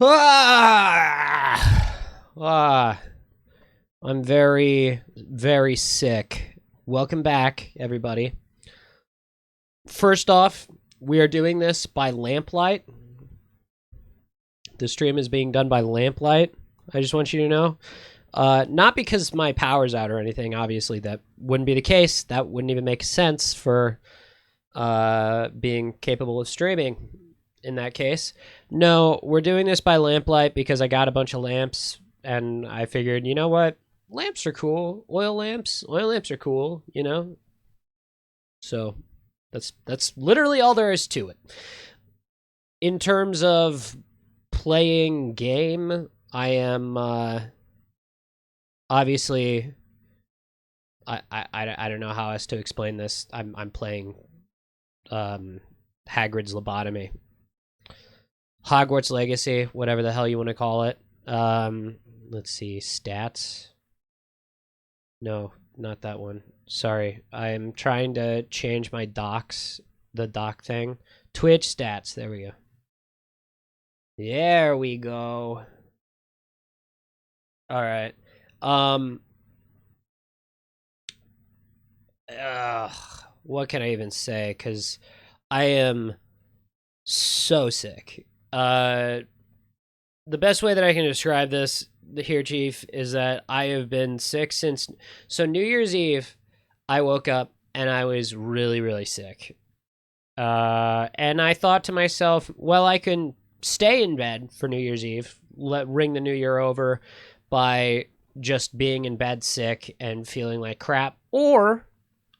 Ah, I'm very, very sick. Welcome back, everybody. First off, we are doing this by lamplight. The stream is being done by lamplight. I just want you to know. Not because my power's out or anything. Obviously, that wouldn't be the case. That wouldn't even make sense for being capable of streaming in that case. No, we're doing this by lamplight because I got a bunch of lamps and I figured, you know what? Lamps are cool. Oil lamps are cool, you know? So that's literally all there is to it. In terms of playing game, I am obviously I don't know how else to explain this. I'm playing Hagrid's Lobotomy. Hogwarts Legacy, whatever the hell you want to call it. Let's see, stats. No, not that one. Sorry, I'm trying to change my docs, the doc thing. Twitch stats, there we go. There we go. All right. What can I even say? Because I am so sick. The best way that I can describe this here, Chief, is that I have been sick since... So New Year's Eve, I woke up and I was really, really sick. And I thought to myself, well, I can stay in bed for New Year's Eve, ring the new year over by just being in bed sick and feeling like crap, or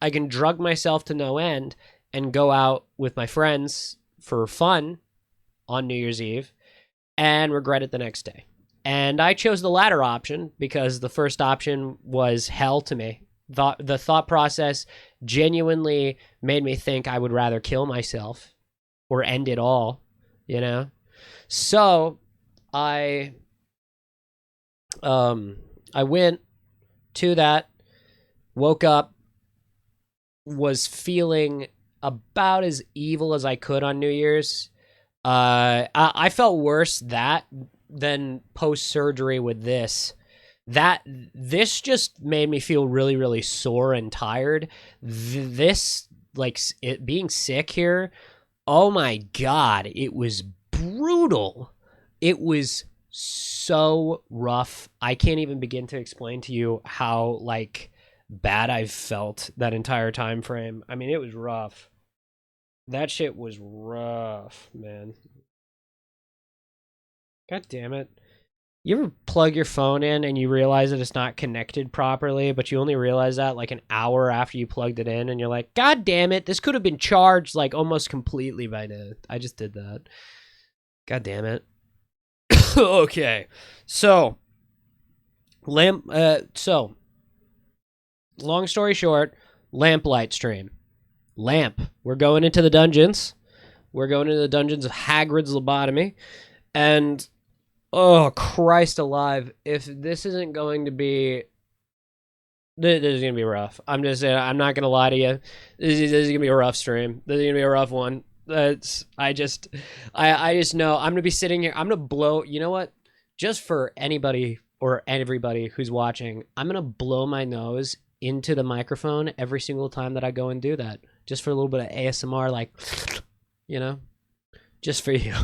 I can drug myself to no end and go out with my friends for fun on New Year's Eve and regret it the next day. And I chose the latter option because the first option was hell to me. The thought process genuinely made me think I would rather kill myself or end it all, you know? So I went to that, woke up, was feeling about as evil as I could on New Year's. I felt worse that than post-surgery with this. This just made me feel really, really sore and tired. This, like, it being sick here, oh my God, it was brutal. It was so rough. I can't even begin to explain to you how, like, bad I've felt that entire time frame. I mean, it was rough. That shit was rough, man. God damn it. You ever plug your phone in and you realize that it's not connected properly, but you only realize that like an hour after you plugged it in and you're like, God damn it, this could have been charged like almost completely by now. I just did that. God damn it. Okay. So, long story short, lamplight stream. Lamp. We're going into the dungeons. We're going into the dungeons of Hagrid's Lobotomy. And, oh, Christ alive. If this isn't going to be... This is going to be rough. I'm just saying, I'm not going to lie to you. This is going to be a rough stream. This is going to be a rough one. I just know I'm going to be sitting here. I'm going to blow... You know what? Just for anybody or everybody who's watching, I'm going to blow my nose into the microphone every single time that I go and do that. Just for a little bit of ASMR, like, you know, just for you.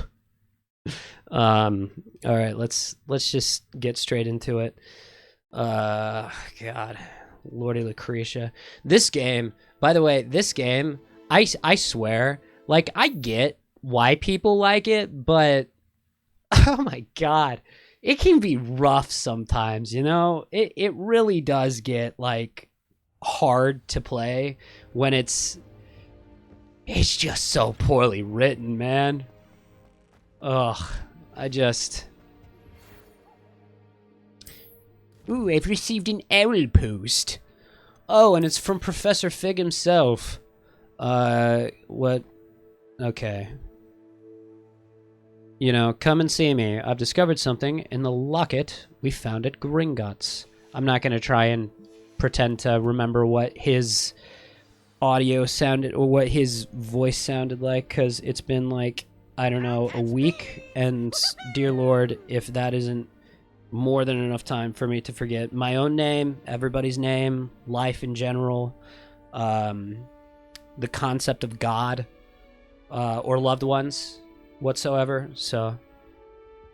All right, let's just get straight into it. God, Lordy Lucretia. This game, by the way, I swear, like, I get why people like it, but oh my God, it can be rough sometimes, you know? It really does get, like, hard to play when it's just so poorly written, man. Ugh, Ooh, I've received an error post. Oh, and it's from Professor Fig himself. What? Okay. You know, come and see me. I've discovered something in the locket we found at Gringotts. I'm not going to try and pretend to remember what his audio sounded or what his voice sounded like, because it's been like I don't know, a week, and dear Lord, if that isn't more than enough time for me to forget my own name, everybody's name, life in general, the concept of God, or loved ones whatsoever. So,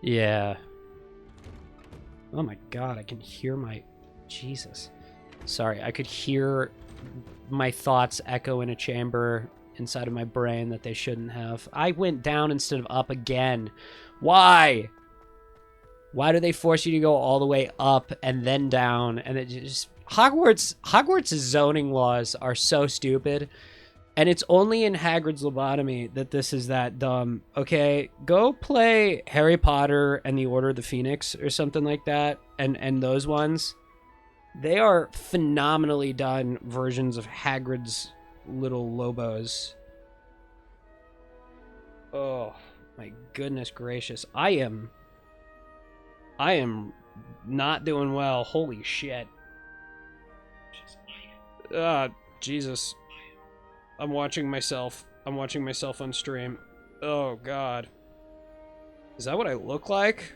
yeah. Oh my God, I can hear my... Jesus. Sorry, I could hear my thoughts echo in a chamber inside of my brain that they shouldn't have. I went down instead of up again. Why? Why do they force you to go all the way up and then down? And it just... Hogwarts' zoning laws are so stupid. And it's only in Hagrid's Lobotomy that this is that dumb. Okay, go play Harry Potter and the Order of the Phoenix or something like that. And those ones. They are phenomenally done versions of Hagrid's little Lobos. Oh, my goodness gracious. I am not doing well. Holy shit. Jesus. I'm watching myself on stream. Oh, God. Is that what I look like?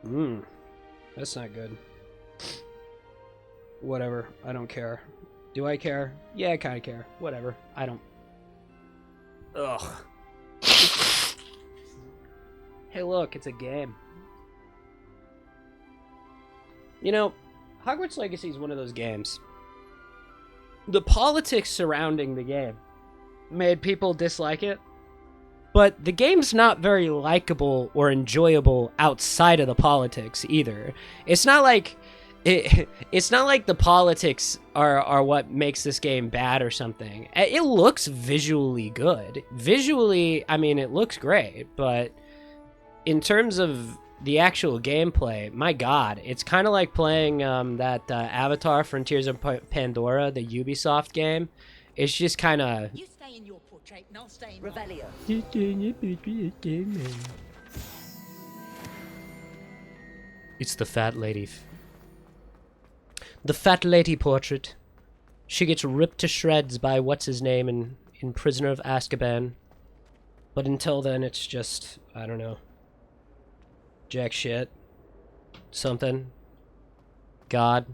That's not good. Whatever. I don't care. Do I care? Yeah, I kind of care. Whatever. I don't... Ugh. Hey, look. It's a game. You know, Hogwarts Legacy is one of those games. The politics surrounding the game made people dislike it, but the game's not very likable or enjoyable outside of the politics either. It's not like it's not like the politics are what makes this game bad or something. It looks visually good. Visually, I mean, it looks great, but in terms of the actual gameplay, my God, it's kind of like playing that Avatar Frontiers of Pandora, the Ubisoft game. It's just kind of... You stay in your portrait and I'll stay in Revelio. It's the fat lady. The fat lady portrait. She gets ripped to shreds by what's-his-name in Prisoner of Azkaban. But until then, it's just, I don't know. Jack shit. Something. God.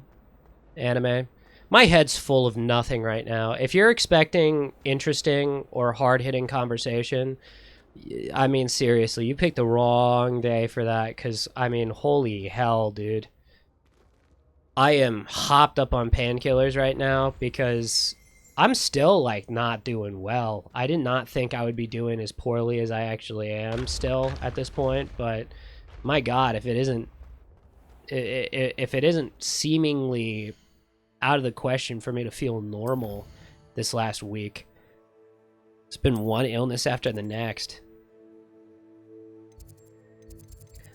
Anime. My head's full of nothing right now. If you're expecting interesting or hard-hitting conversation, I mean, seriously, you picked the wrong day for that, because, I mean, holy hell, dude. I am hopped up on painkillers right now, because I'm still, like, not doing well. I did not think I would be doing as poorly as I actually am still at this point, but... My God, if it isn't seemingly out of the question for me to feel normal this last week, it's been one illness after the next.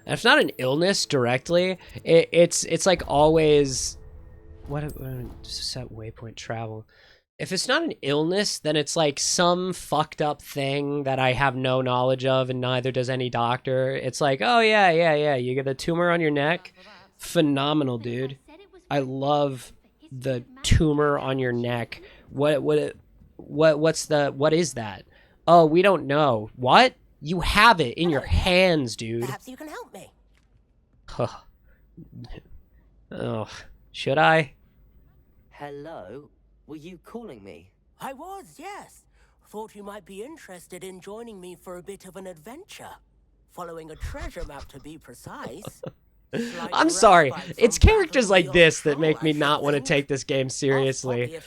And it's not an illness directly. It's like always. What set waypoint travel? If it's not an illness, then it's like some fucked up thing that I have no knowledge of, and neither does any doctor. It's like, oh yeah, you get a tumor on your neck. Phenomenal, dude. I love the tumor on your neck. What is that? Oh, we don't know. What? You have it in your hands, dude. Perhaps you can help me. Oh, should I? Hello? Were you calling me? I was, yes. Thought you might be interested in joining me for a bit of an adventure. Following a treasure map, to be precise. I'm sorry. It's characters like this that make me not want to take this game seriously.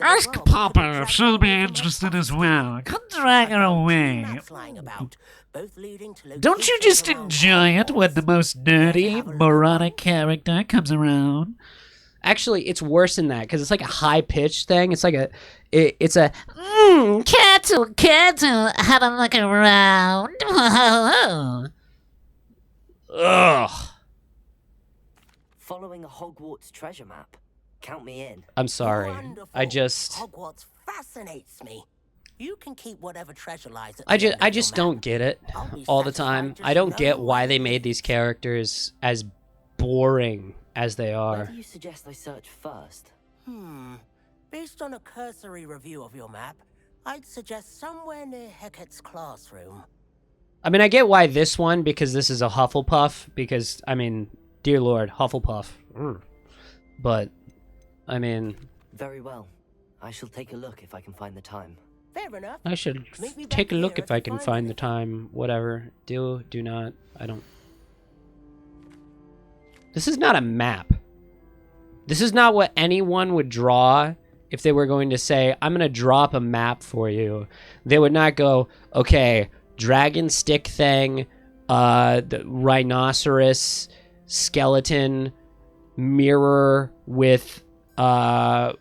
Ask Papa if she'll be interested as well. Come drag her away. Don't you just enjoy it when the most nerdy, moronic character comes around? Actually, it's worse than that, because it's like a high-pitched thing. It's like it's a... Cattle, have a look around. Ugh. Following a Hogwarts treasure map. Count me in. I'm sorry. Wonderful. Hogwarts fascinates me. You can keep whatever treasure lies at the I just don't get it all the time. I don't get why they made these characters as boring as they are. Where do you suggest I search first? Based on a cursory review of your map, I'd suggest somewhere near Hecat's classroom. I mean, I get why this one, because this is a Hufflepuff, because, I mean, dear Lord, Hufflepuff. But, I mean... Very well. I shall take a look if I can find the time. Fair enough. I should Meet me take back a look here if I every can 5 find the minutes. time. Whatever. Do not. I don't... This is not a map. This is not what anyone would draw if they were going to say, I'm going to drop a map for you. They would not go, okay, dragon stick thing, the rhinoceros, skeleton, mirror with hand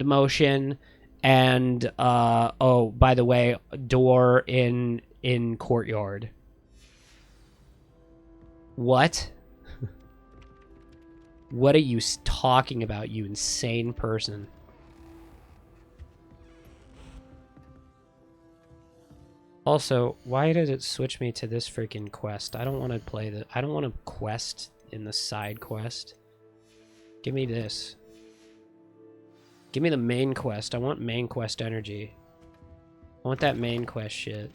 motion, and oh, by the way, door in courtyard. What? What are you talking about, you insane person? Also, why did it switch me to this freaking quest? I don't want to play the... I don't want to quest in the side quest. Give me this. Give me the main quest. I want main quest energy. I want that main quest shit.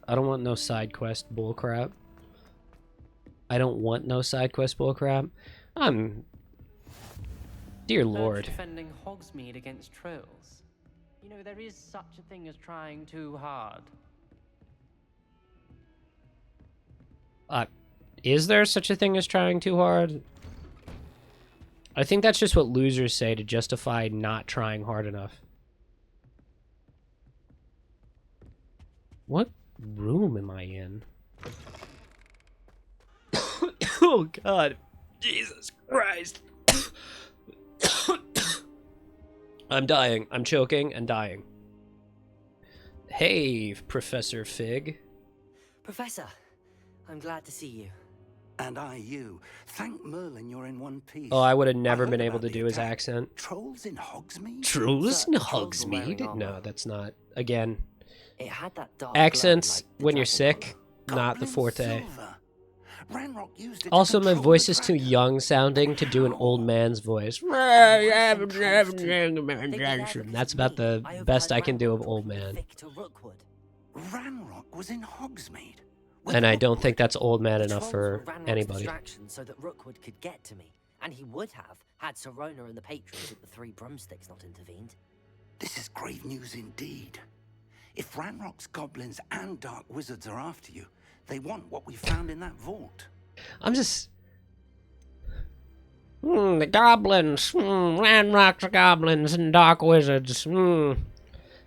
I don't want no side quest bullcrap. I don't want no side quest bullcrap. Dear Lord. Defending Hogsmeade against trolls. You know, there is such a thing as trying too hard. Is there such a thing as trying too hard? I think that's just what losers say to justify not trying hard enough. What room am I in? Oh, God. Jesus Christ. I'm dying. I'm choking and dying. Hey, Professor Fig. Professor, I'm glad to see you. And I you. Thank Merlin you're in one piece. Oh, I would have never been heard able about to the do his attack. accent. Trolls in Hogsmeade? Trolls Sir, in the trolls were wearing Hogsmeade? armor. No, that's not. Again, It had that dark accents glow like the when you're dragon sick, colour. not the Goblin forte. silver. Ranrock used it to Also, my control voice the is too dragon. young sounding to do an old man's voice. Centrals too. That's about the best I can do of old man. Ranrock was in Hogsmeade. And I don't think that's old man The enough trolls for were Ranrock's anybody. distraction so that Rookwood could get to me, and he would have had Serona and the patrons at the Three Broomsticks not intervened. This is grave news indeed. If Ranrock's goblins and dark wizards are after you, they want what we found in that vault. I'm just... the goblins. Ranrock's goblins and dark wizards.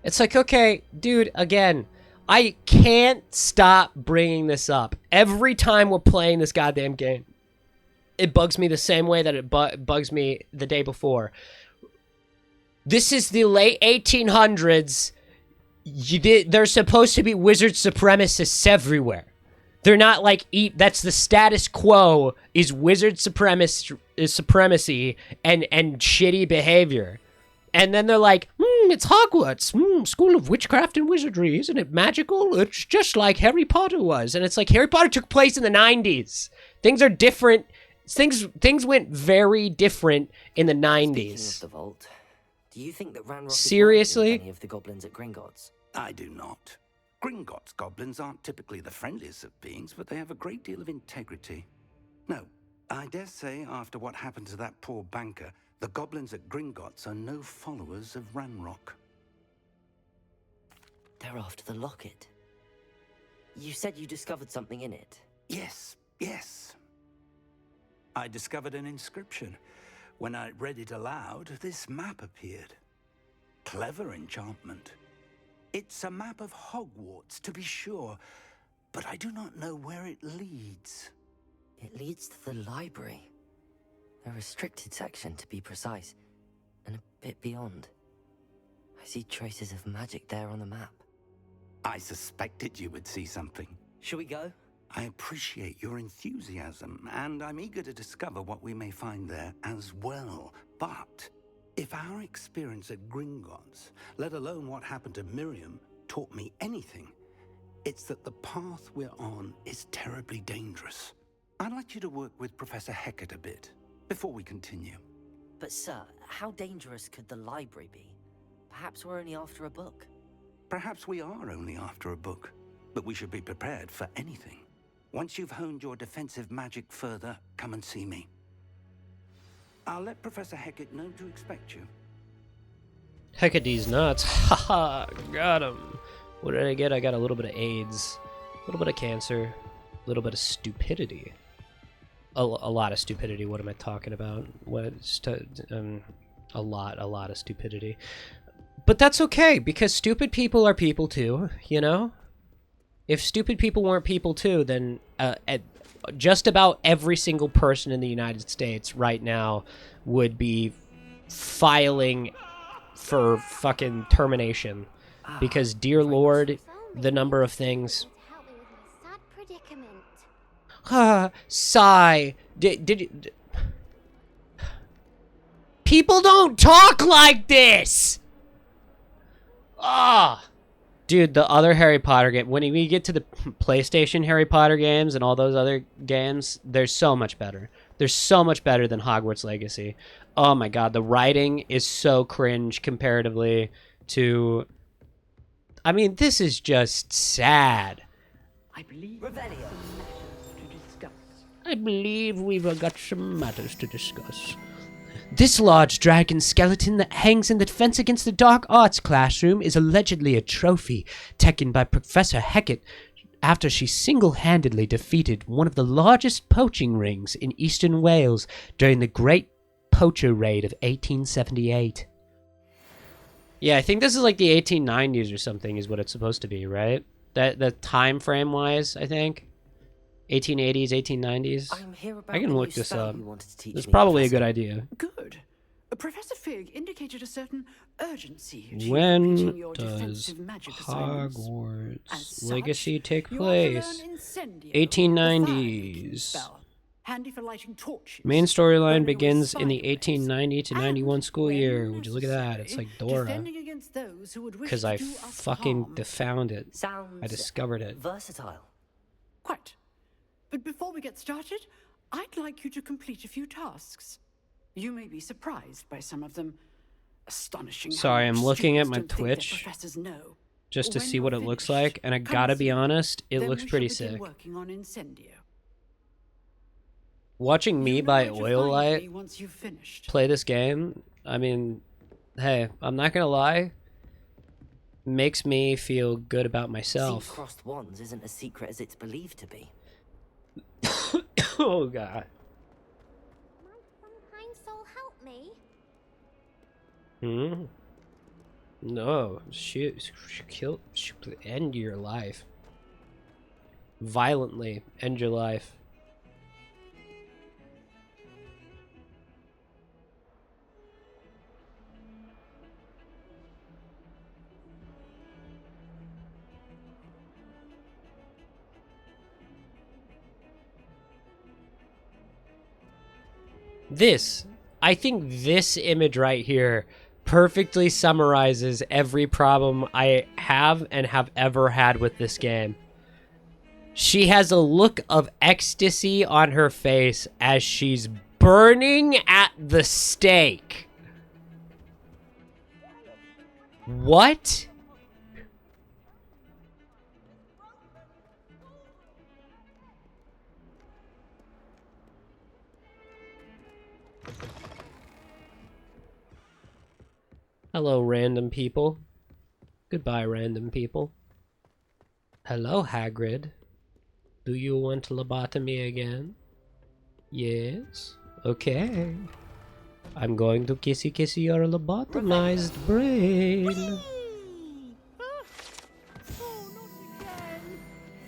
It's like, okay, dude, again, I can't stop bringing this up. Every time we're playing this goddamn game, it bugs me the same way that it bugs me the day before. This is the late 1800s. There's supposed to be wizard supremacists everywhere. They're not like that's the status quo is wizard supremacy and shitty behavior. And then they're like, it's Hogwarts, school of witchcraft and wizardry, isn't it magical? It's just like Harry Potter was. And it's like Harry Potter took place in the 90s. Things are different. Things went very different in the 90s. Speaking of the vault, do you think that Ranrock Seriously? is any of the goblins at Gringotts? I do not. Gringotts goblins aren't typically the friendliest of beings, but they have a great deal of integrity. No, I dare say after what happened to that poor banker, the goblins at Gringotts are no followers of Ranrock. They're after the locket. You said you discovered something in it. Yes. I discovered an inscription. When I read it aloud, this map appeared. Clever enchantment. It's a map of Hogwarts, to be sure, but I do not know where it leads. It leads to the library. A restricted section, to be precise, and a bit beyond. I see traces of magic there on the map. I suspected you would see something. Shall we go? I appreciate your enthusiasm, and I'm eager to discover what we may find there as well. But if our experience at Gringotts, let alone what happened to Miriam, taught me anything, it's that the path we're on is terribly dangerous. I'd like you to work with Professor Hecat a bit before we continue. But sir, how dangerous could the library be? Perhaps we're only after a book. Perhaps we are only after a book, but we should be prepared for anything. Once you've honed your defensive magic further, come and see me. I'll let Professor Hecat know to expect you. Hecate's nuts. Haha, got him. What did I get? I got a little bit of AIDS, a little bit of cancer, a little bit of stupidity. A lot of stupidity. What am I talking about? A lot of stupidity. But that's okay, because stupid people are people too, you know? If stupid people weren't people too, then just about every single person in the United States right now would be filing for fucking termination. Because, dear Lord, the number of things... Sigh. Did people don't talk like this. Dude, the other Harry Potter game. When we get to the PlayStation Harry Potter games and all those other games, they're so much better. They're so much better than Hogwarts Legacy. Oh my god, the writing is so cringe comparatively to. I mean, this is just sad. I believe we've got some matters to discuss. This large dragon skeleton that hangs in the Defense Against the Dark Arts classroom is allegedly a trophy taken by Professor Hecat after she single-handedly defeated one of the largest poaching rings in eastern Wales during the Great Poacher Raid of 1878. Yeah, I think this is like the 1890s or something is what it's supposed to be, right? That the time frame wise, I think. 1880s, 1890s. I can look this up. It's probably a good idea. Good. Professor Fig indicated a certain urgency. When does Hogwarts Legacy take place? 1890s. Handy for lighting torches. Main storyline begins in the 1890 to 91 school year. Would you look at that? It's like Dora. Because I fucking found it. I discovered it. Versatile. Quite. But before we get started, I'd like you to complete a few tasks. You may be surprised by some of them. Astonishing. Sorry, I'm looking at my Twitch just to see what it looks like, and I gotta be honest, it looks pretty sick. Watching me by Oillight play this game, I mean, hey, I'm not gonna lie, makes me feel good about myself. Crossed wands isn't as secret as it's believed to be. Oh god. Might some kind soul help me? No, she end your life. Violently end your life. I think this image right here perfectly summarizes every problem I have and have ever had with this game. She has a look of ecstasy on her face as she's burning at the stake. What? Hello, random people. Goodbye, random people. Hello, Hagrid. Do you want lobotomy again? Yes? Okay. I'm going to kissy your lobotomized brain. Oh, not again.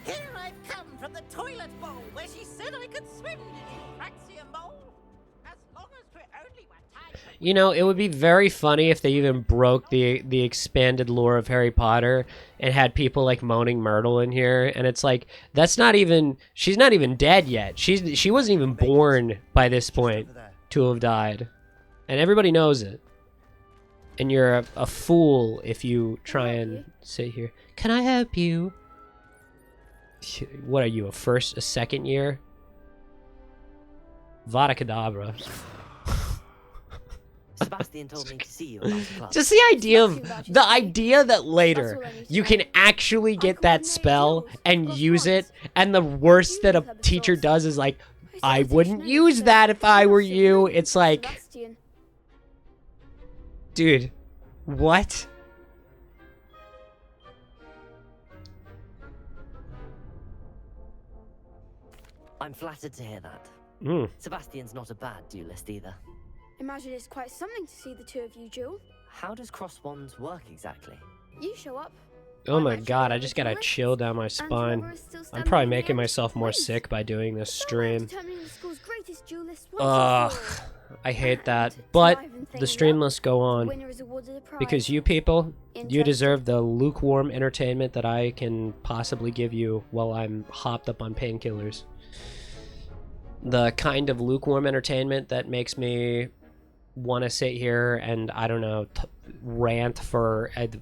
Here I've come from the toilet bowl where she said I could swim. Did you Praxium bowl? As long as we're only one time. You know, it would be very funny if they even broke the expanded lore of Harry Potter and had people like Moaning Myrtle in here, and it's like that's not even she's not even dead yet. She wasn't even born by this point to have died, and everybody knows it. And you're a fool if you try and sit here. Can I help you? What are you, a second year? Vada Kedavra. Sebastian told me to see you about the club. Just the idea that later you can actually get that spell and use it, and the worst that a teacher does is like, I wouldn't use that if I were you. It's like, dude, what? I'm flattered to hear that. Sebastian's not a bad duelist either. Imagine it's quite something to see the two of you duel. How does cross wands work exactly? You show up. Oh my god, I just got a chill down my spine. I'm probably making myself more sick by doing this stream. Ugh, I hate that. But the stream must go on. Because you people, you deserve the lukewarm entertainment that I can possibly give you while I'm hopped up on painkillers. The kind of lukewarm entertainment that makes me want to sit here and, I don't know, rant for an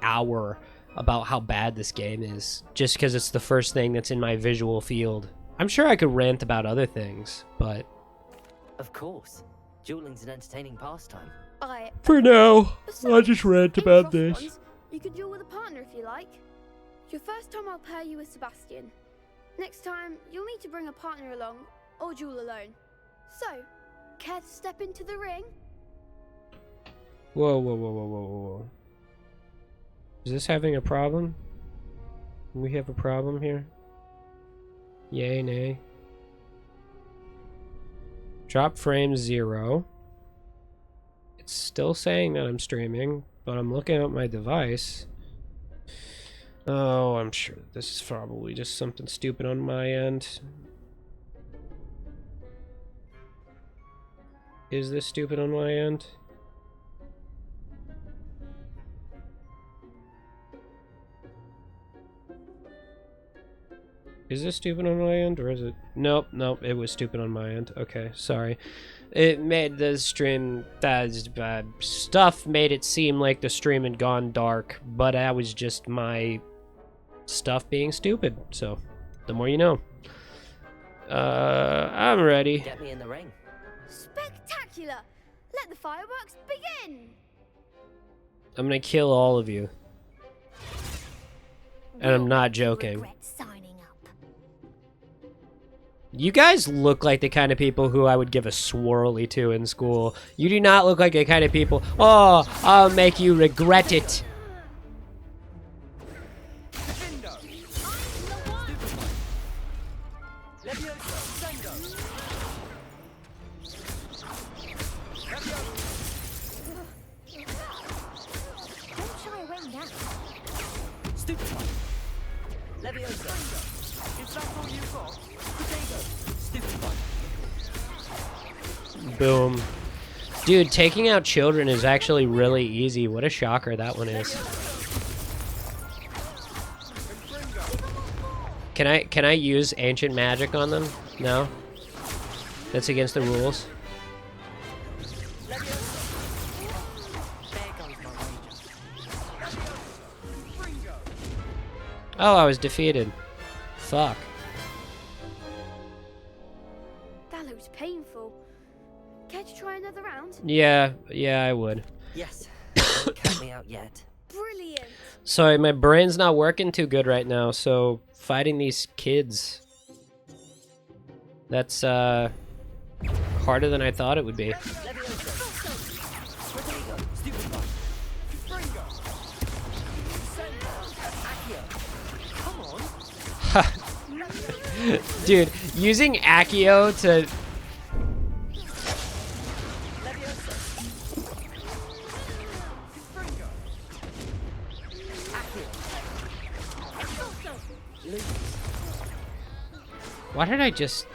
hour about how bad this game is, just because it's the first thing that's in my visual field. I'm sure I could rant about other things, but... Of course. Dueling's an entertaining pastime. For now, I'll just rant about this. You could duel with a partner if you like. Your first time I'll pair you with Sebastian. Next time, you'll need to bring a partner along, or duel alone. So, care to step into the ring? Whoa, whoa, whoa, whoa, whoa, whoa. Is this having a problem? We have a problem here? Yay, nay. Drop frame 0. It's still saying that I'm streaming, but I'm looking at my device. Oh, I'm sure this is probably just something stupid on my end. Is this stupid on my end? Is this stupid on my end, or is it? Nope, nope, it was stupid on my end. Okay, sorry. It made the stream, stuff made it seem like the stream had gone dark, but that was just my stuff being stupid, so the more you know. I'm ready. Get me in the ring. Spectacular! Let the fireworks begin! I'm gonna kill all of you. And I'm not joking. You guys look like the kind of people who I would give a swirly to in school. You do not look like the kind of people. Oh, I'll make you regret it. Boom. Dude, taking out children is actually really easy. What a shocker that one is. Can I use ancient magic on them? No? That's against the rules. Oh, I was defeated. Fuck. That looks painful. Care to try another round? Yeah, I would. Yes. Don't count me out yet. Brilliant. Sorry, my brain's not working too good right now, so fighting these kids, that's harder than I thought it would be. Dude, using Accio to... Why did I just...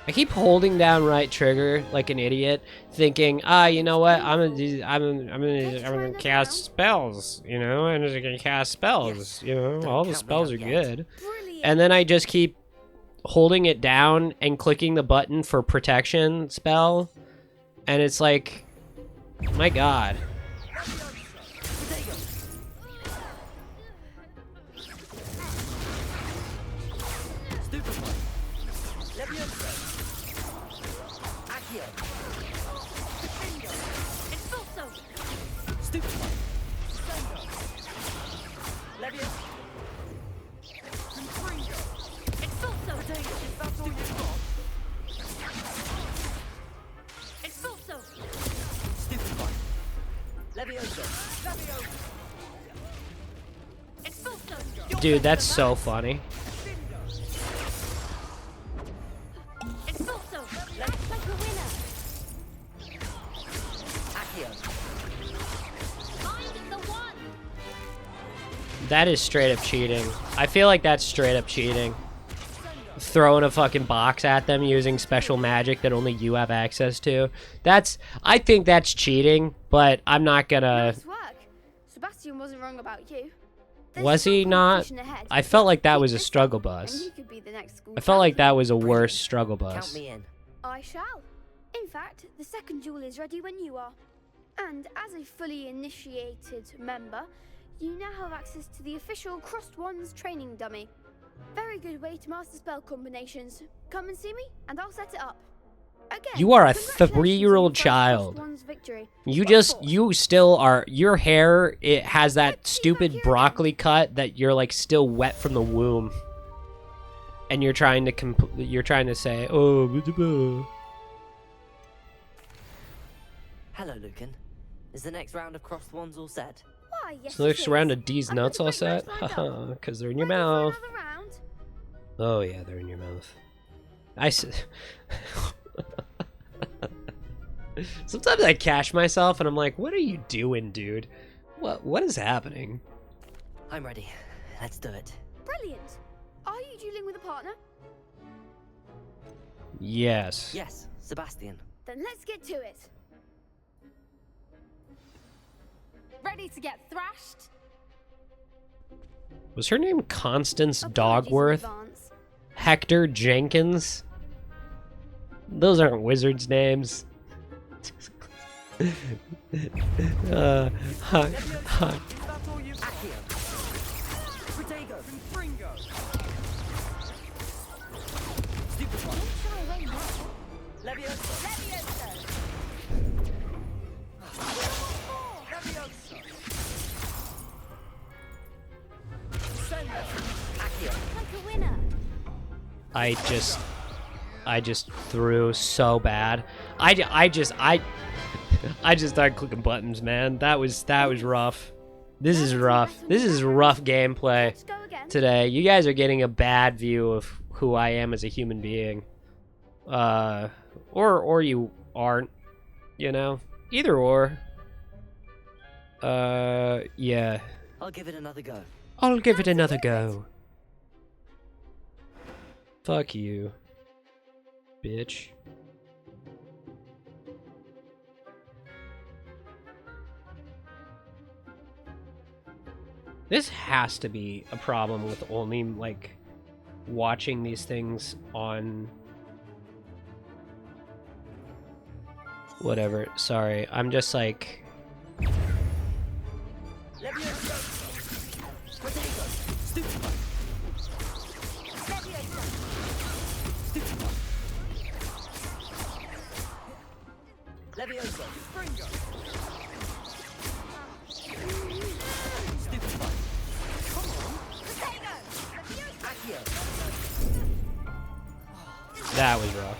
I keep holding down right trigger like an idiot, thinking, you know what? I'm gonna cast spells. You know, I'm just gonna cast spells. You know, all the spells are good. And then I just keep holding it down and clicking the button for protection spell, and it's like, my God. Dude, that's so funny. It's also act like a winner. Find the one. That is straight up cheating. I feel like that's straight up cheating. Throwing a fucking box at them using special magic that only you have access to. I think that's cheating, but I'm not gonna... Nice work. Sebastian wasn't wrong about you. Was he not? I felt like that was a struggle bus. I felt like that was a worse struggle Count bus. me in. I shall. In fact, the second duel is ready when you are. And as a fully initiated member, you now have access to the official Crossed Wands training dummy. Very good way to master spell combinations. Come and see me, and I'll set it up. Again, You are a congratulations 3-year-old on your first child. Crossed Wands victory. You still are, your hair, it has that stupid broccoli cut that you're like still wet from the womb. And you're trying to say, oh, blah, blah. Hello, Lucan. Is the next round of Crossed Wands all set? Why, yes, So next it round is. of D's I've got nuts a all great set? match lined Haha, up. because they're in your Ready for mouth. another round? Oh yeah, they're in your mouth. Sometimes I catch myself and I'm like, what are you doing, dude? What is happening? I'm ready. Let's do it. Brilliant. Are you dueling with a partner? Yes. Yes, Sebastian. Then let's get to it. Ready to get thrashed? Was her name Constance Apologies in Dogworth? advance. Hector Jenkins? Those aren't wizards' names. Hi. Like a winner. I just threw so bad. I just started clicking buttons, man. That was rough. This is rough. This is rough gameplay Let's go again. today. You guys are getting a bad view of who I am as a human being. Or you aren't, you know? Either or. Yeah. I'll give it another go. I'll give it another go. Fuck you, bitch. This has to be a problem with only, like, watching these things on... Whatever, sorry. I'm just like... Levioso. That was rough.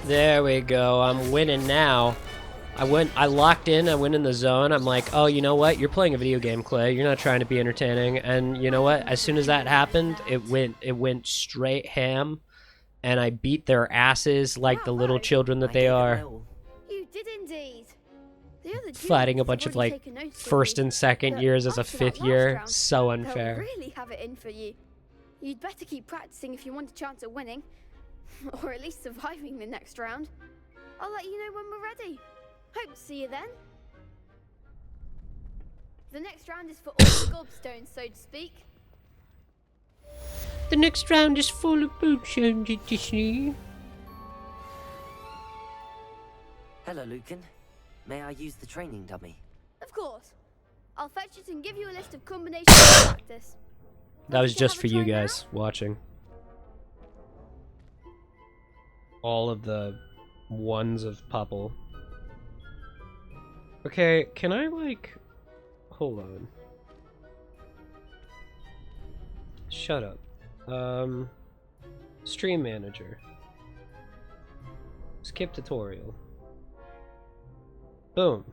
There we go. I'm winning now. I locked in, I went in the zone. I'm like, oh, you know what? You're playing a video game, Clay. You're not trying to be entertaining. And you know what? As soon as that happened, it went straight ham. And I beat their asses like the little children that they are. You did indeed. The other Fighting a duelists bunch have of already like taken notice of first you, and second but years as a after that fifth last year. round, So they'll unfair. really have it in for you. You'd better keep practicing if you want a chance at winning, or at least surviving the next round. I'll let you know when we're ready. Hope to see you then. The next round is for all the gobstones, so to speak. The next round is full of potions, Disney. Hello, Lucan. May I use the training dummy? Of course. I'll fetch it and give you a list of combinations to practice. That was Ready to just have for a you try now? guys watching. All of the ones of Pupple. Okay, can I like... Hold on. shut up. Stream manager. Skip tutorial. Boom.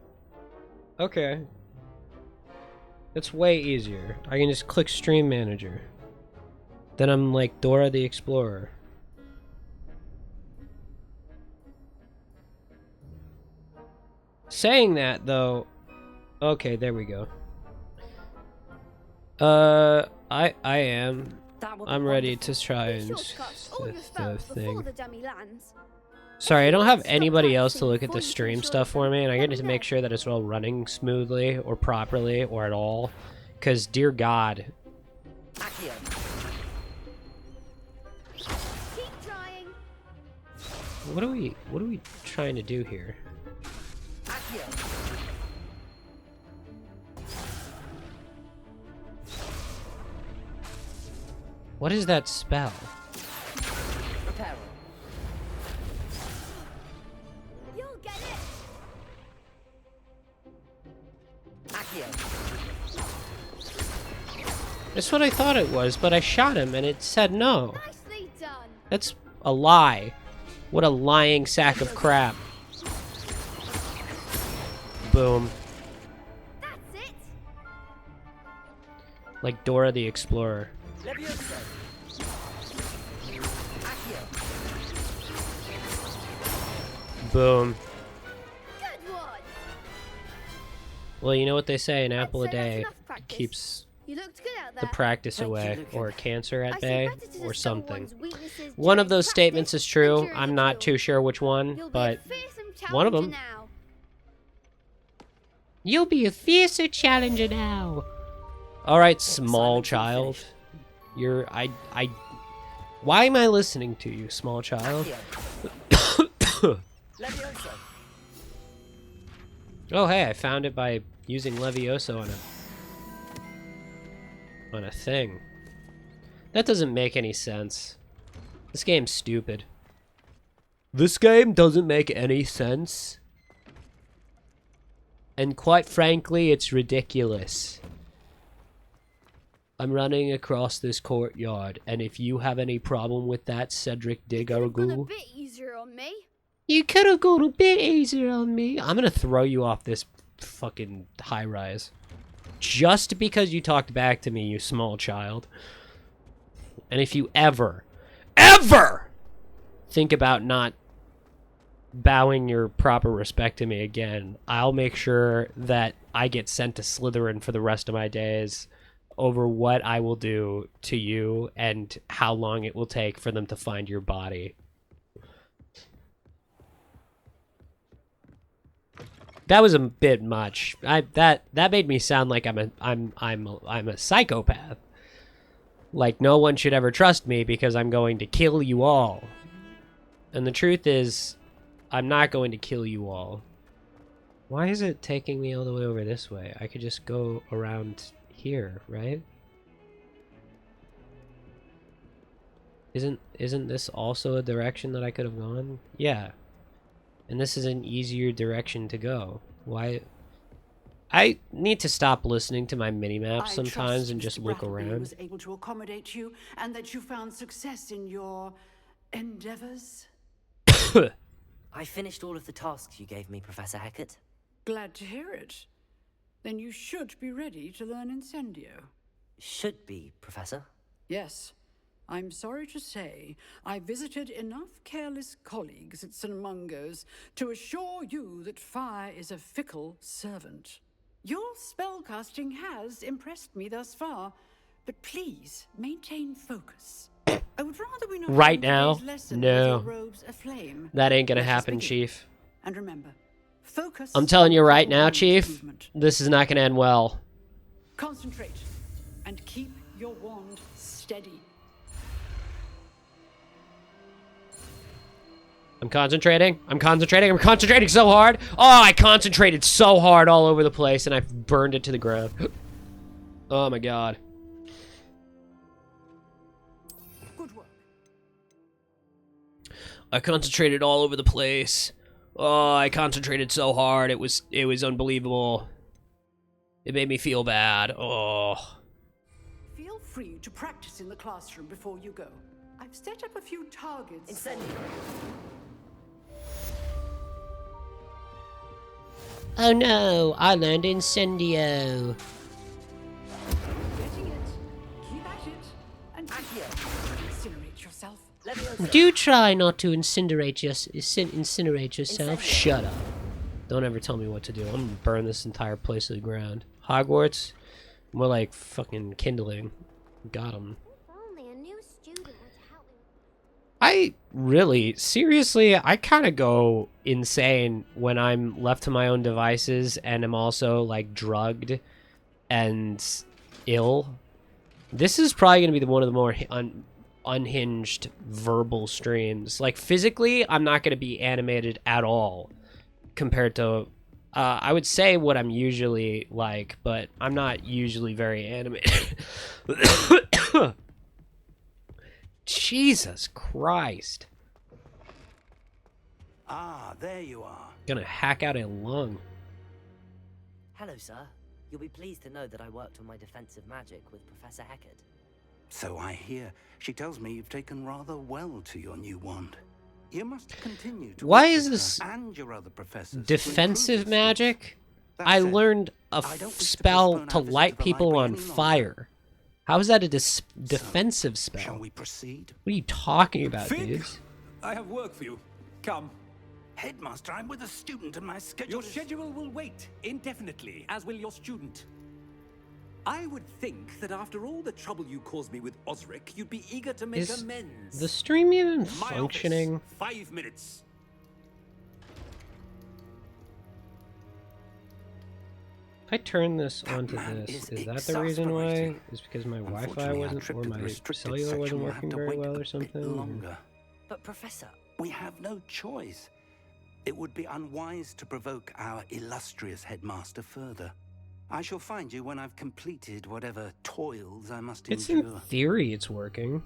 Okay. It's way easier. I can just click stream manager. Then I'm like Dora the Explorer. Saying that though, okay, there we go. I'm ready to try and the thing. Sorry, I don't have anybody else to look at the stream stuff for me, and I get to make sure that it's all running smoothly or properly or at all. Cause dear God. What are we trying to do here? What is that spell? You'll get it. That's what I thought it was, but I shot him and it said no. Nicely done. That's a lie. What a lying sack of crap. Boom. That's it. Like Dora the Explorer. Boom. Good one. Well, you know what they say, an apple a I'd say that's day enough practice. keeps You looked good out there. the practice Thank you, away, Lucan. or cancer I at say bay, better to or discover something. one's weaknesses One of during those statements practice is true. than I'm during not a too duel. sure which one, You'll be but a fearsome one of challenger them. now. You'll be a fiercer challenger now. All right, small child. Why am I listening to you, small child? Oh, hey, I found it by using Levioso on a thing. That doesn't make any sense. This game's stupid. This game doesn't make any sense. And quite frankly, it's ridiculous. I'm running across this courtyard, and if you have any problem with that, Cedric Could've gone a Digaragoo, bit easier on me. you could have gone a bit easier on me. I'm gonna throw you off this fucking high rise. Just because you talked back to me, you small child. And if you ever think about not bowing your proper respect to me again, I'll make sure that I get sent to Slytherin for the rest of my days over what I will do to you and how long it will take for them to find your body. That was a bit much. That made me sound like I'm a psychopath. Like no one should ever trust me because I'm going to kill you all. And the truth is, I'm not going to kill you all. Why is it taking me all the way over this way? I could just go around here, right? Isn't this also a direction that I could have gone? Yeah. And this is an easier direction to go. Why? I need to stop listening to my mini-maps sometimes and just look around. Was able to accommodate you, and that you found success in your endeavors. I finished all of the tasks you gave me, Professor Hecat. Glad to hear it. Then you should be ready to learn Incendio. Should be, Professor. Yes. I'm sorry to say, I visited enough careless colleagues at St. Mungo's to assure you that fire is a fickle servant. Your spellcasting has impressed me thus far, but please maintain focus. I would rather we not Right end now? today's lesson No. with your robes aflame. That ain't gonna Let us happen, begin. Chief. And remember, focus. I'm telling you on right now, one Chief, movement. this is not gonna end well. Concentrate and keep your wand steady. I'm concentrating so hard. Oh, I concentrated so hard all over the place and I burned it to the ground. Oh my god. Good work. I concentrated all over the place. Oh, I concentrated so hard. It was unbelievable. It made me feel bad. Oh. Feel free to practice in the classroom before you go. I've set up a few targets. Incendio. Oh no, I learned Incendio. Getting it. Keep at it. And incinerate yourself. Do try not to incinerate yourself. Shut up. Don't ever tell me what to do. I'm gonna burn this entire place to the ground. Hogwarts? More like fucking kindling. Got him. Only a new student would help me. I really, seriously, I kind of go insane when I'm left to my own devices and I'm also like drugged and ill. This is probably going to be one of the more unhinged verbal streams. Like physically, I'm not going to be animated at all compared to, I would say what I'm usually like, but I'm not usually very animated. Jesus Christ. Ah, there you are. Gonna hack out a lung. Hello, sir. You'll be pleased to know that I worked on my defensive magic with Professor Heckard. So I hear. She tells me you've taken rather well to your new wand. You must continue to Why work is with this her and your other professors to defensive improve your skills. magic? That I said, learned a I don't wish to spell postpone to our visit light to the people library on any longer. fire. How is that a defensive spell? Shall we proceed? What are you talking about, Fig, dudes? I have work for you. Come. Headmaster, I'm with a student and my schedule Your is... schedule will wait indefinitely, as will your student. I would think that after all the trouble you caused me with Osric, you'd be eager to make Is amends. the stream even My functioning? office, 5 minutes. If I turn this That onto man this, is is that the reason why? exasperating. Is because my Wi-Fi Unfortunately, our wasn't, trip or to the my restricted cellular section wasn't will have working to very wait well a or bit something? longer. But, Professor, We have no choice. It would be unwise to provoke our illustrious headmaster further. I shall find you when I've completed whatever toils I must It's in endure. theory it's working.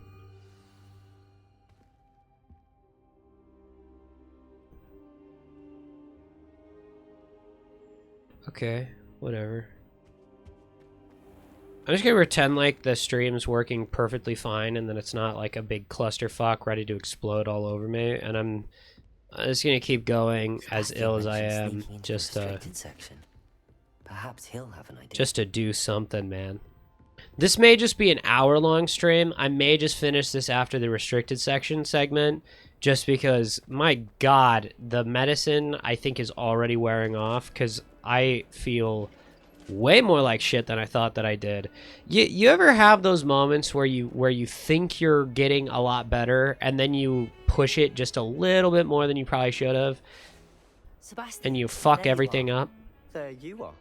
Okay, whatever. I'm just gonna pretend like the stream's working perfectly fine and then it's not like a big clusterfuck ready to explode all over me, and I'm just gonna keep going as Sebastian ill as I mentioned am, sneaking into just the restricted section. Perhaps he'll have an idea. just to do something, man. This may just be an hour-long stream. I may just finish this after the restricted section segment, just because, my God, the medicine I think is already wearing off, because I feel way more like shit than I thought that I did. You ever have those moments where you think you're getting a lot better, and then you push it just a little bit more than you probably should have, Sebastian, and you fuck there you everything are. up? There you are.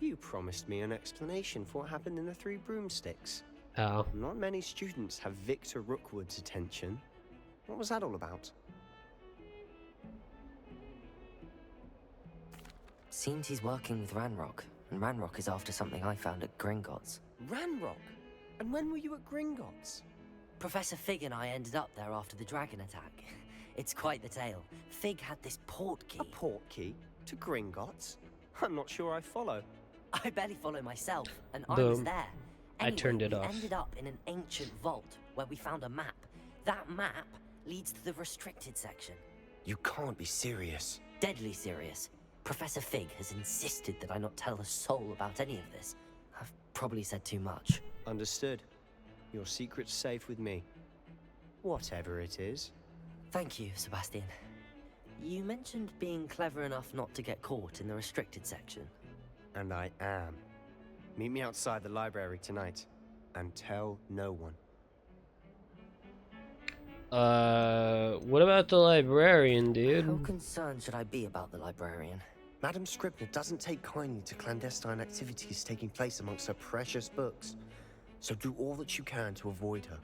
You promised me an explanation for what happened in the Three Broomsticks. Oh. Not many students have Victor Rookwood's attention. What was that all about? Seems he's working with Ranrock, and Ranrock is after something I found at Gringotts. Ranrock? And when were you at Gringotts? Professor Fig and I ended up there after the dragon attack. It's quite the tale. Fig had this port key. A port key? To Gringotts? I'm not sure I follow. I barely follow myself, and I was Boom. there. I Anyway, turned it we off. ended up in an ancient vault where we found a map. That map leads to the restricted section. You can't be serious. Deadly serious. Professor Fig has insisted that I not tell a soul about any of this. I've probably said too much. Understood. Your secret's safe with me. Whatever it is. Thank you, Sebastian. You mentioned being clever enough not to get caught in the restricted section. And I am. Meet me outside the library tonight. And tell no one. What about the librarian, How dude? concerned should I be about the librarian? Madam Scribner doesn't take kindly to clandestine activities taking place amongst her precious books. So do all that you can to avoid her.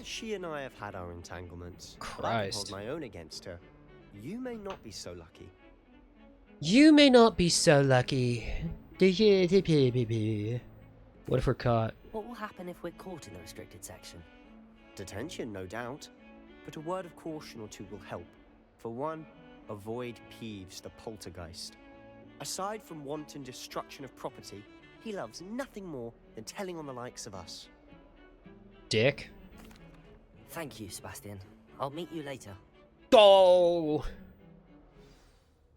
She and I have had our entanglements. But I can hold Christ. my own against her. You may not be so lucky. You may not be so lucky. What if we're caught? What will happen if we're caught in the restricted section? Detention, no doubt. But a word of caution or two will help. For one, avoid Peeves the poltergeist. Aside from wanton destruction of property, he loves nothing more than telling on the likes of us. dick. Thank you, Sebastian. I'll meet you later. Go.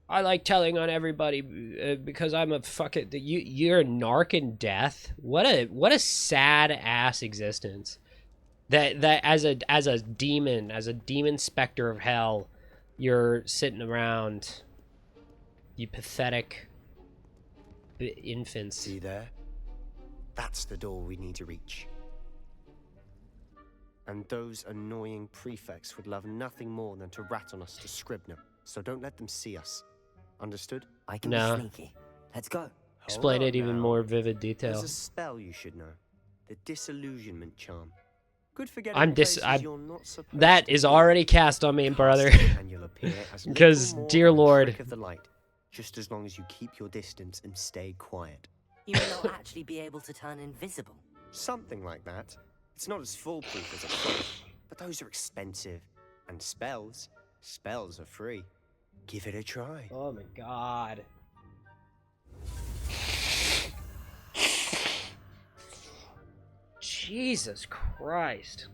I like telling on everybody because I'm a fucking you're a narc in death. What a sad ass existence. That as a demon specter of hell, you're sitting around. You pathetic infants. See there? That's the door we need to reach. And those annoying prefects would love nothing more than to rat on us to Scribner. So don't let them see us. Understood? I can No. be sneaky. Let's go. Explain Hold it on even now. more vivid detail. There's a spell you should know. The disillusionment charm. Good for getting I'm places you're not supposed that to is be. already cast on me, brother. Cast it and you'll appear as little Because, more dear than a Lord. trick of the light, just as long as you keep your distance and stay quiet. You may not actually be able to turn invisible. Something like that. It's not as foolproof as a cloak, but those are expensive. And spells are free. Give it a try. Oh my god. Jesus Christ.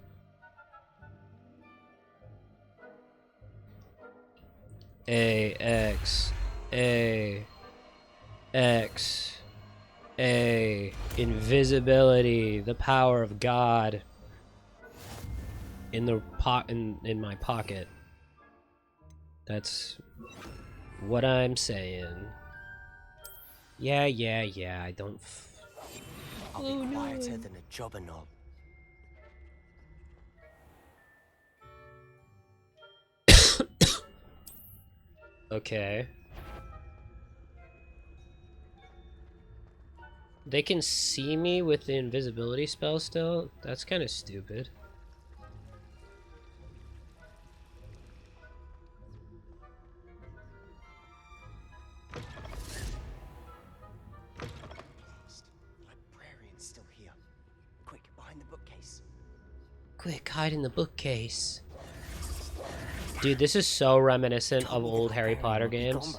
A invisibility, the power of God in the in my pocket. That's what I'm saying. Yeah, I don't I'll be quieter than a jobber knob. Okay. They can see me with the invisibility spell still? That's kind of stupid. Librarian's still here. Quick, behind the bookcase. Quick, hide in the bookcase. Dude, this is so reminiscent of old Harry Potter games.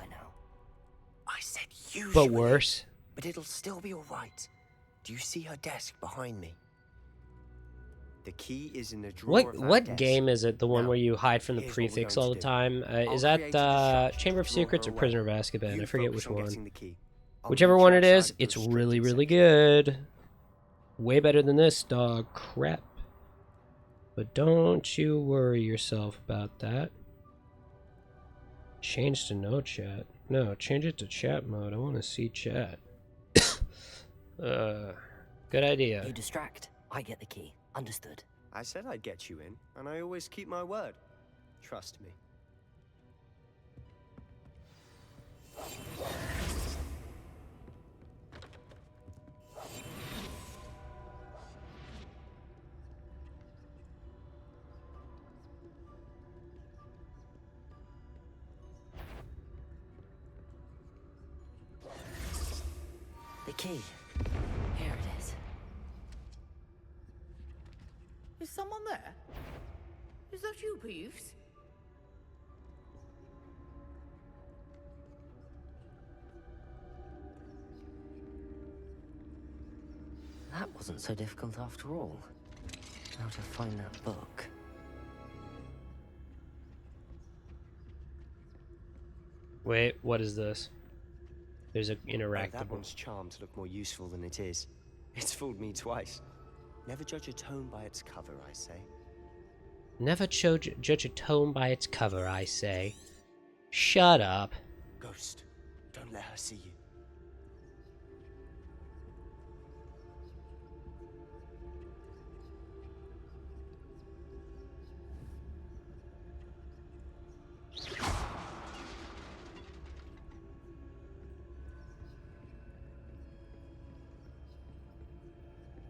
I said usually, But worse. but it'll still be all right. Do you see her desk behind me? The key is in the drawer of that What desk. game is it? The one Now, where you hide from the here's what we're prefix going all to the do. time? Is I'll that create a distraction Chamber of to draw Secrets her or Prisoner of away. Azkaban? You I forget focus which on one. getting the key. I'll Whichever meet one you it is, outside the it's restricted really, really section. good. Way better than this, dog crap. But don't you worry yourself about that. Change to no chat. No, change it to chat mode. I want to see chat. Good idea. You distract. I get the key. Understood. I said I'd get you in, and I always keep my word. Trust me. The key. Here it is. Is someone there? Is that you, Peeves? That wasn't so difficult after all. How to find that book. Wait, what is this? There's an Oh, interactable. that one's charmed to look more useful than it is. It's fooled me twice. Never judge a tome by its cover, I say. Never judge a tome by its cover, I say. Shut up. Ghost, don't let her see you.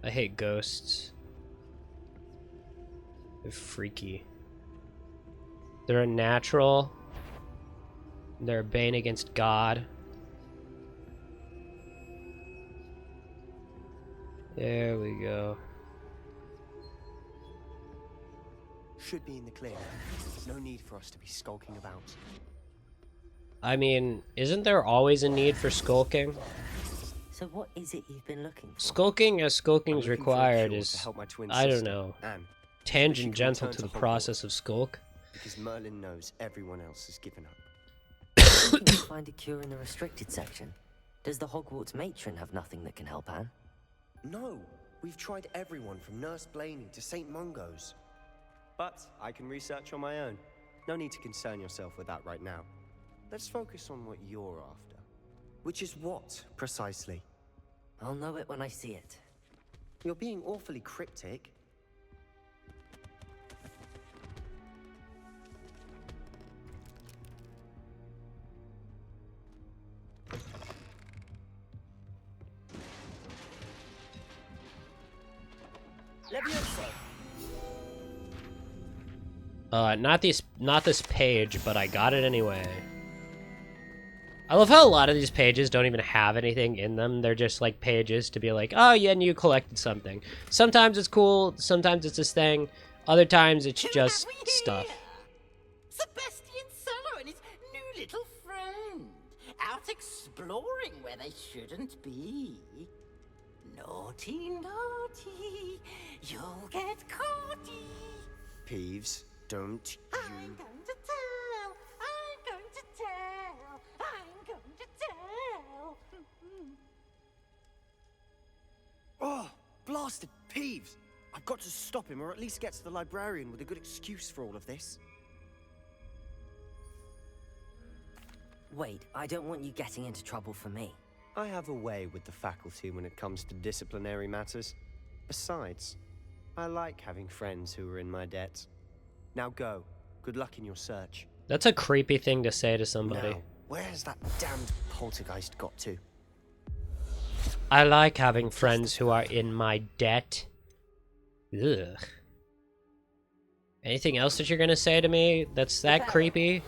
I hate ghosts. They're freaky. They're unnatural. They're a bane against God. There we go. Should be in the clear now. No need for us to be skulking about. I mean, isn't there always a need for skulking? So what is it you've been looking for? Skulking as skulking's I'm looking for a required cure is, to help my twin I don't sister, know, Anne, tangential return to the to process Hogwarts. of skulk. because Merlin knows everyone else has given up. You can find a cure in the restricted section. Does the Hogwarts matron have nothing that can help Anne? No, we've tried everyone from Nurse Blaney to St. Mungo's. But I can research on my own. No need to concern yourself with that right now. Let's focus on what you're after. Which is what, precisely? I'll know it when I see it. You're being awfully cryptic. Not this page, but I got it anyway. I love how a lot of these pages don't even have anything in them. They're just like pages to be like, oh yeah, and you collected something. Sometimes it's cool, sometimes it's this thing, other times it's just stuff. Sebastian Solo and his new little friend, out exploring where they shouldn't be. Naughty, naughty, you'll get caughty. Peeves, don't you... I'm going to tell, I'm going to tell, I'm going to tell. Oh, blasted Peeves! I've got to stop him, or at least get to the librarian with a good excuse for all of this. Wait, I don't want you getting into trouble for me. I have a way with the faculty when it comes to disciplinary matters. Besides, I like having friends who are in my debt. Now go. Good luck in your search. That's a creepy thing to say to somebody. Now, where's that damned poltergeist got to? I like having friends who are in my debt. Ugh. Anything else that you're gonna say to me that's that creepy?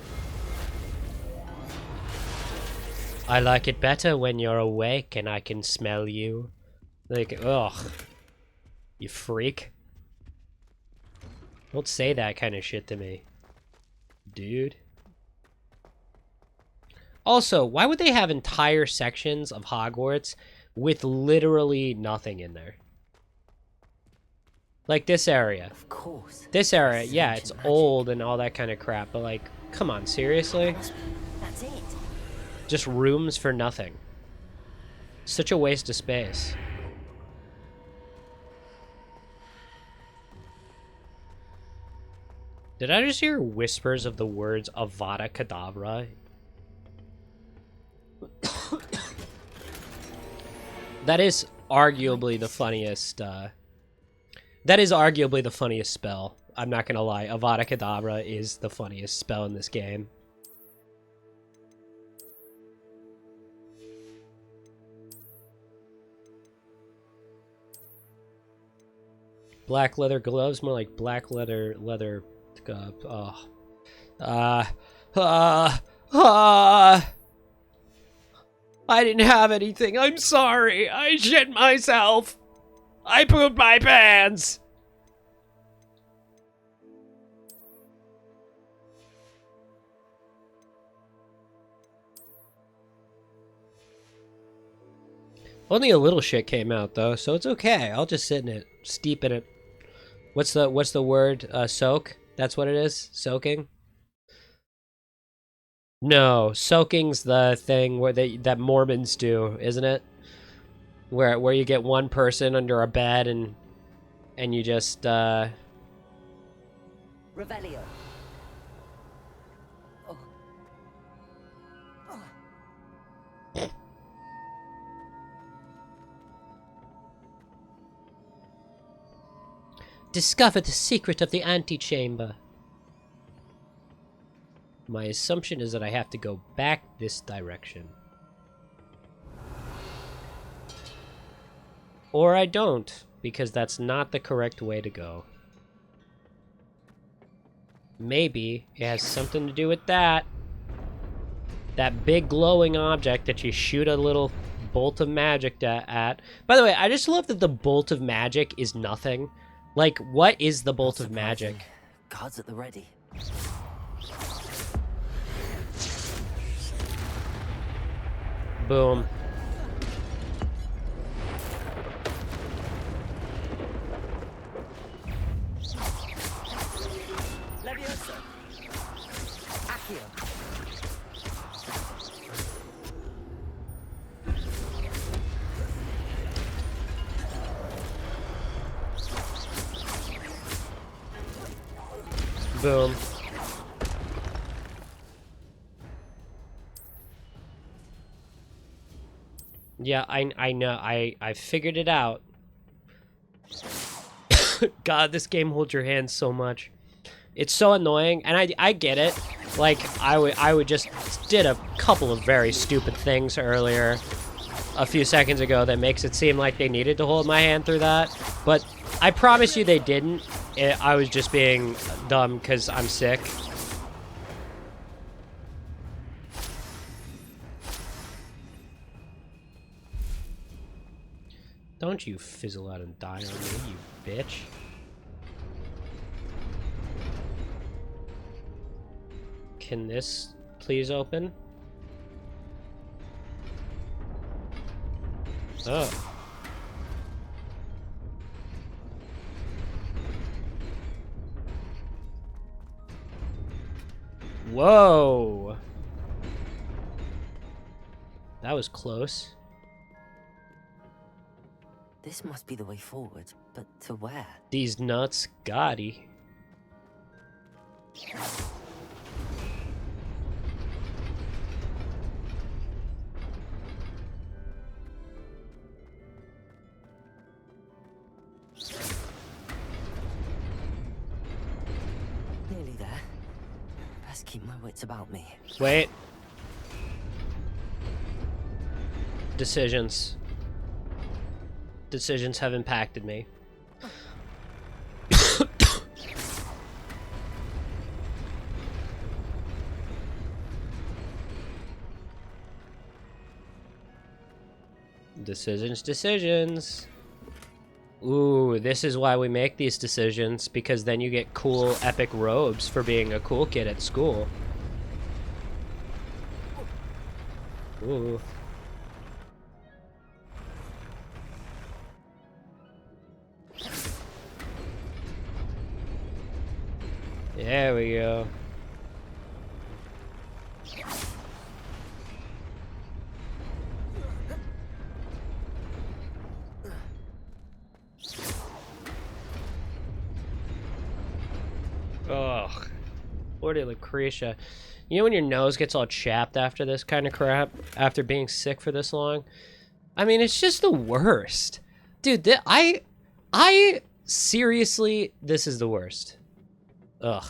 I like it better when you're awake and I can smell you. Like, ugh. You freak. Don't say that kind of shit to me, dude. Also, why would they have entire sections of Hogwarts with literally nothing in there? Like this area. Of course. This area, yeah, it's old and all that kind of crap, but like, come on, seriously? That's it. Just rooms for nothing. Such a waste of space. Did I just hear whispers of the words Avada Kedavra? That is arguably the funniest, that is arguably the funniest spell. I'm not gonna lie. Avada Kedavra is the funniest spell in this game. Black leather gloves, more like black leather I didn't have anything. I'm sorry. I shit myself. I pooped my pants. Only a little shit came out though, so it's okay. I'll just sit in it, steep in it. What's the word? Soak? That's what it is? Soaking? No, soaking's the thing where that Mormons do, isn't it? Where you get one person under a bed and you just Revelio. discover the secret of the antechamber. My assumption is that I have to go back this direction. Or I don't, because that's not the correct way to go. Maybe it has something to do with that. That big glowing object that you shoot a little bolt of magic at. By the way, I just love that the bolt of magic is nothing. Like, what is the bolt of magic? Guards at the ready. Boom. Boom. Yeah, I know. I figured it out. God, this game holds your hand so much. It's so annoying, and I get it. Like, I would just did a couple of very stupid things earlier, a few seconds ago, that makes it seem like they needed to hold my hand through that. But I promise you they didn't. I was just being dumb because I'm sick. Don't you fizzle out and die on me, you bitch. Can this please open? Oh. Whoa. That was close. This must be the way forward, but to where? These nuts, Gotti. Nearly there. Best keep my wits about me. Wait. Decisions. Decisions have impacted me. Decisions. Ooh, this is why we make these decisions, because then you get cool, epic robes for being a cool kid at school. Ooh. There we go. Ugh. Lordy Lucretia. You know when your nose gets all chapped after this kind of crap? After being sick for this long? I mean, it's just the worst. Dude, I seriously, this is the worst. Ugh.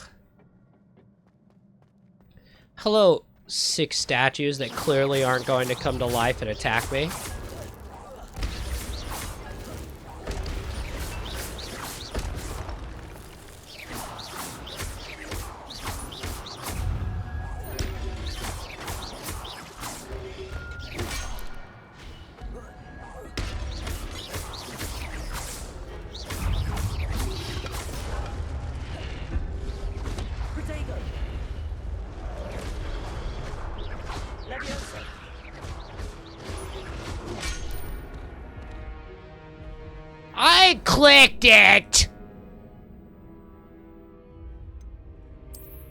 Hello, 6 statues that clearly aren't going to come to life and attack me. I clicked it!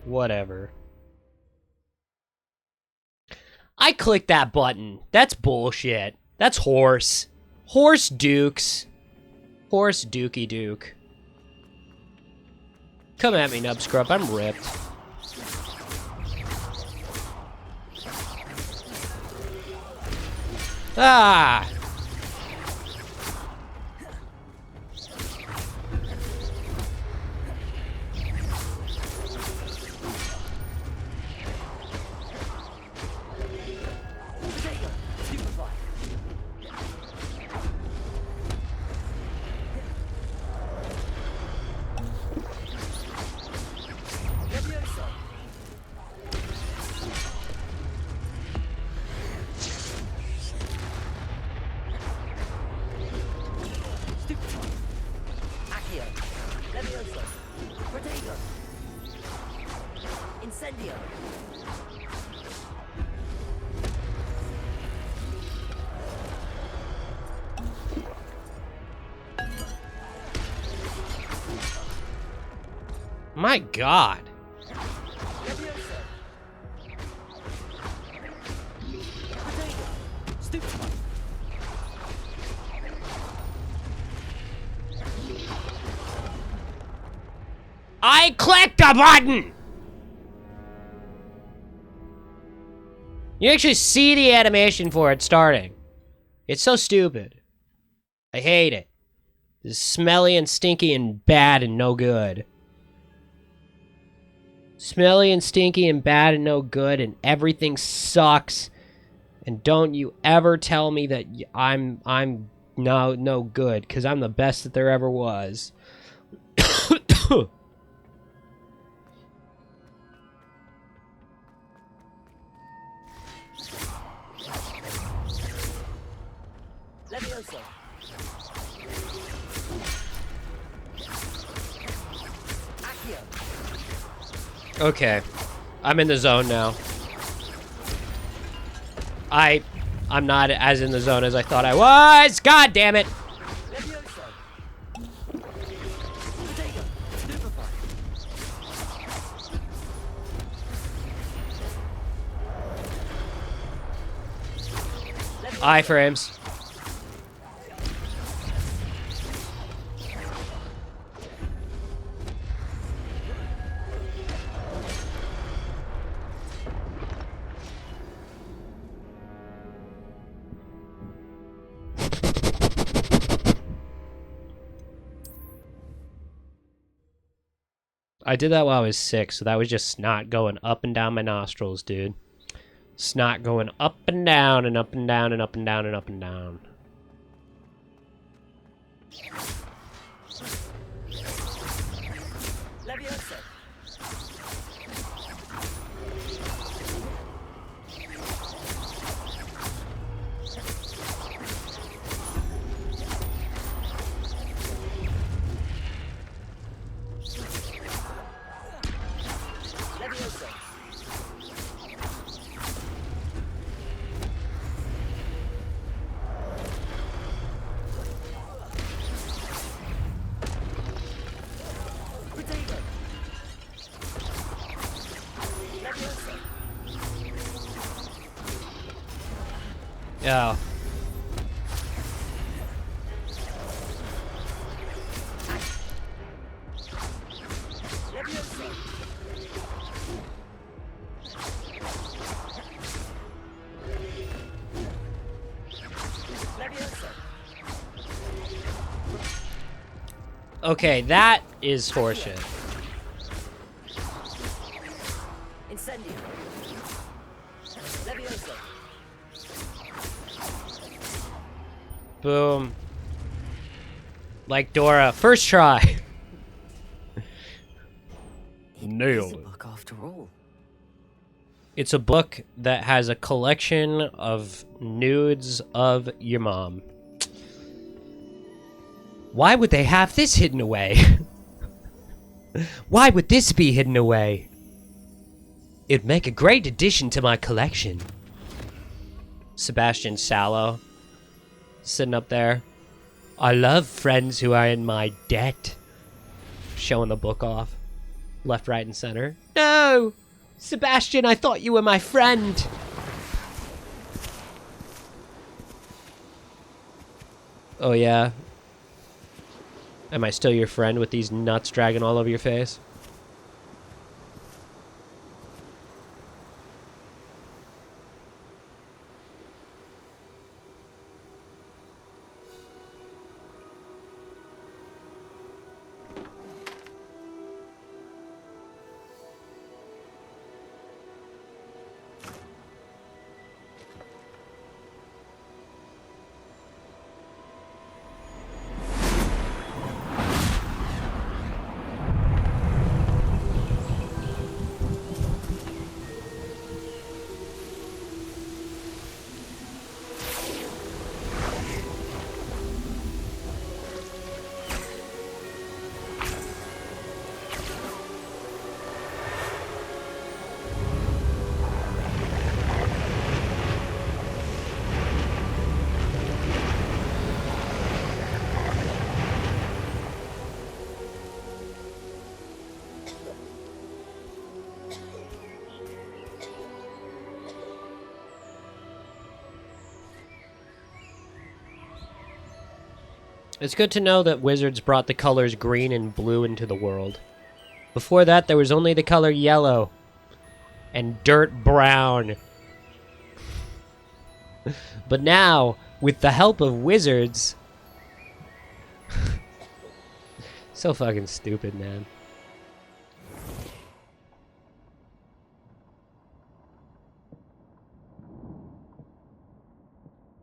Whatever. I clicked that button. That's bullshit. That's horse. Horse dukes. Horse dookie duke. Come at me, nub scrub. I'm ripped. Ah! My God. I clicked a button! You actually see the animation for it starting. It's so stupid. I hate it. It's smelly and stinky and bad and no good. Smelly and stinky and bad and no good, and everything sucks. And don't you ever tell me that I'm no good, because I'm the best that there ever was. Levioso. Accio. Okay. I'm in the zone now. I'm not as in the zone as I thought I was. God damn it. Levioso. Potato. Stupefy. Iframes. I did that while I was sick, so that was just snot going up and down my nostrils, dude. Snot going up and down and up and down and up and down and up and down. Levioso. Levioso. Potato. Levioso. Yeah. Levioso. Levioso. Okay, that is horseshit. Incendio. Levioso. Boom. Like Dora. First try. Nailed it. Book after all. It's a book that has a collection of nudes of your mom. Why would they have this hidden away? Why would this be hidden away? It'd make a great addition to my collection. Sebastian Sallow. Sitting up there. I love friends who are in my debt. Showing the book off. Left, right, and center. No! Sebastian, I thought you were my friend. Oh yeah. Am I still your friend with these nuts dragging all over your face? It's good to know that Wizards brought the colors green and blue into the world. Before that, there was only the color yellow and dirt brown. But now, with the help of wizards... So fucking stupid, man.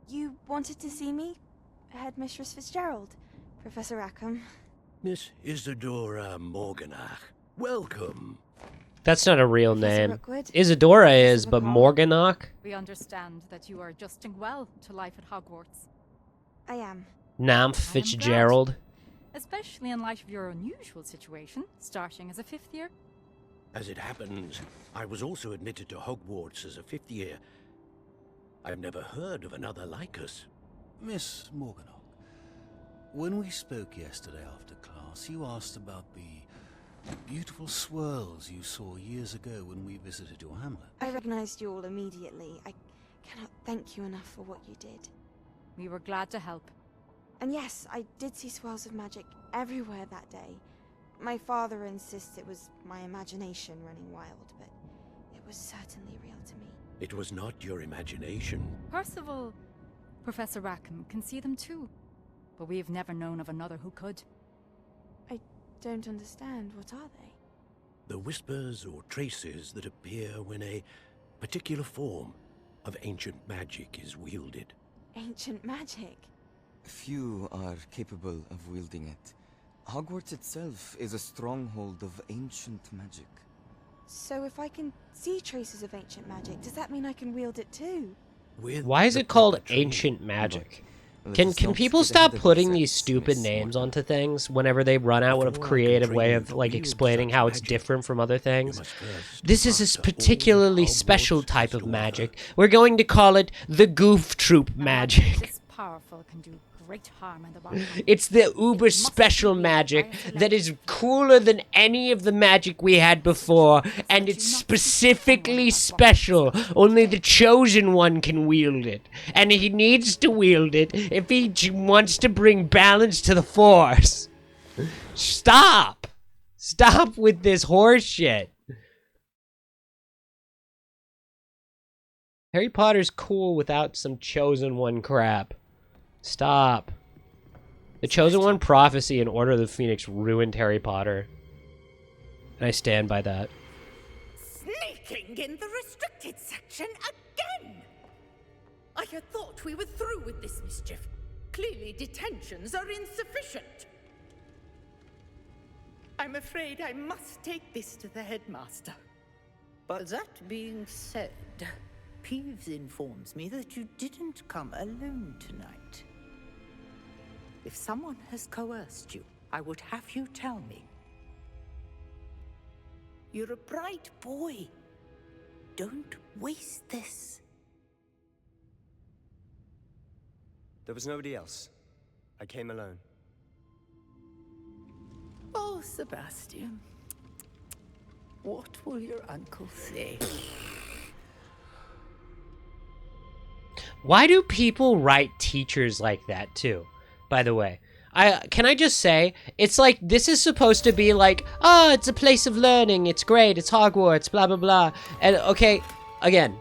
You wanted to see me? Headmistress Fitzgerald, Professor Rackham. Miss Isadora Morganach, welcome. That's not a real name. Rookwood. Isadora is, but Morganach? We understand that you are adjusting well to life at Hogwarts. I am. Nymph Fitzgerald. Especially in light of your unusual situation, starting as a 5th year. As it happens, I was also admitted to Hogwarts as a 5th year. I've never heard of another like us. Miss Morganach, when we spoke yesterday after class, you asked about the beautiful swirls you saw years ago when we visited your hamlet. I recognized you all immediately. I cannot thank you enough for what you did. We were glad to help. And yes, I did see swirls of magic everywhere that day. My father insists it was my imagination running wild, but it was certainly real to me. It was not your imagination. Percival, Professor Rackham can see them too, but we have never known of another who could. I don't understand. What are they? The whispers or traces that appear when a particular form of ancient magic is wielded. Ancient magic? Few are capable of wielding it. Hogwarts itself is a stronghold of ancient magic. So if I can see traces of ancient magic, does that mean I can wield it too? Why is it called ancient magic? Can people stop putting these stupid names onto things whenever they run out of creative way of like explaining how it's different from other things? This is a particularly special type of magic. We're going to call it the Goof Troop magic. This powerful can do great harm in the body. It's the uber special magic that is cooler than any of the magic we had before, and it's specifically special. Only the chosen one can wield it, and he needs to wield it if he wants to bring balance to the Force. Stop with this horse shit. Harry Potter's cool without some chosen one crap. Stop. The Chosen One prophecy in Order of the Phoenix ruined Harry Potter. And I stand by that. Sneaking in the restricted section again! I had thought we were through with this mischief. Clearly detentions are insufficient. I'm afraid I must take this to the headmaster. But that being said, Peeves informs me that you didn't come alone tonight. If someone has coerced you, I would have you tell me. You're a bright boy. Don't waste this. There was nobody else. I came alone. Oh, Sebastian. What will your uncle say? Why do people write teachers like that too? By the way, can I just say, it's like, this is supposed to be like, oh, it's a place of learning, it's great, it's Hogwarts, blah, blah, blah. And, okay, again,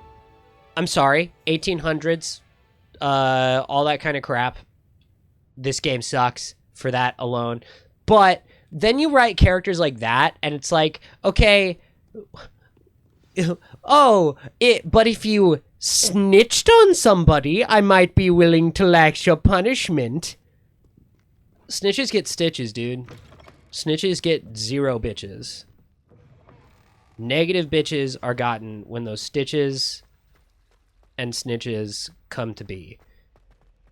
I'm sorry, 1800s, all that kind of crap. This game sucks for that alone. But then you write characters like that, and it's like, okay, oh, but if you snitched on somebody, I might be willing to lax your punishment. Snitches get stitches, dude. Snitches get 0 bitches. Negative bitches are gotten when those stitches and snitches come to be.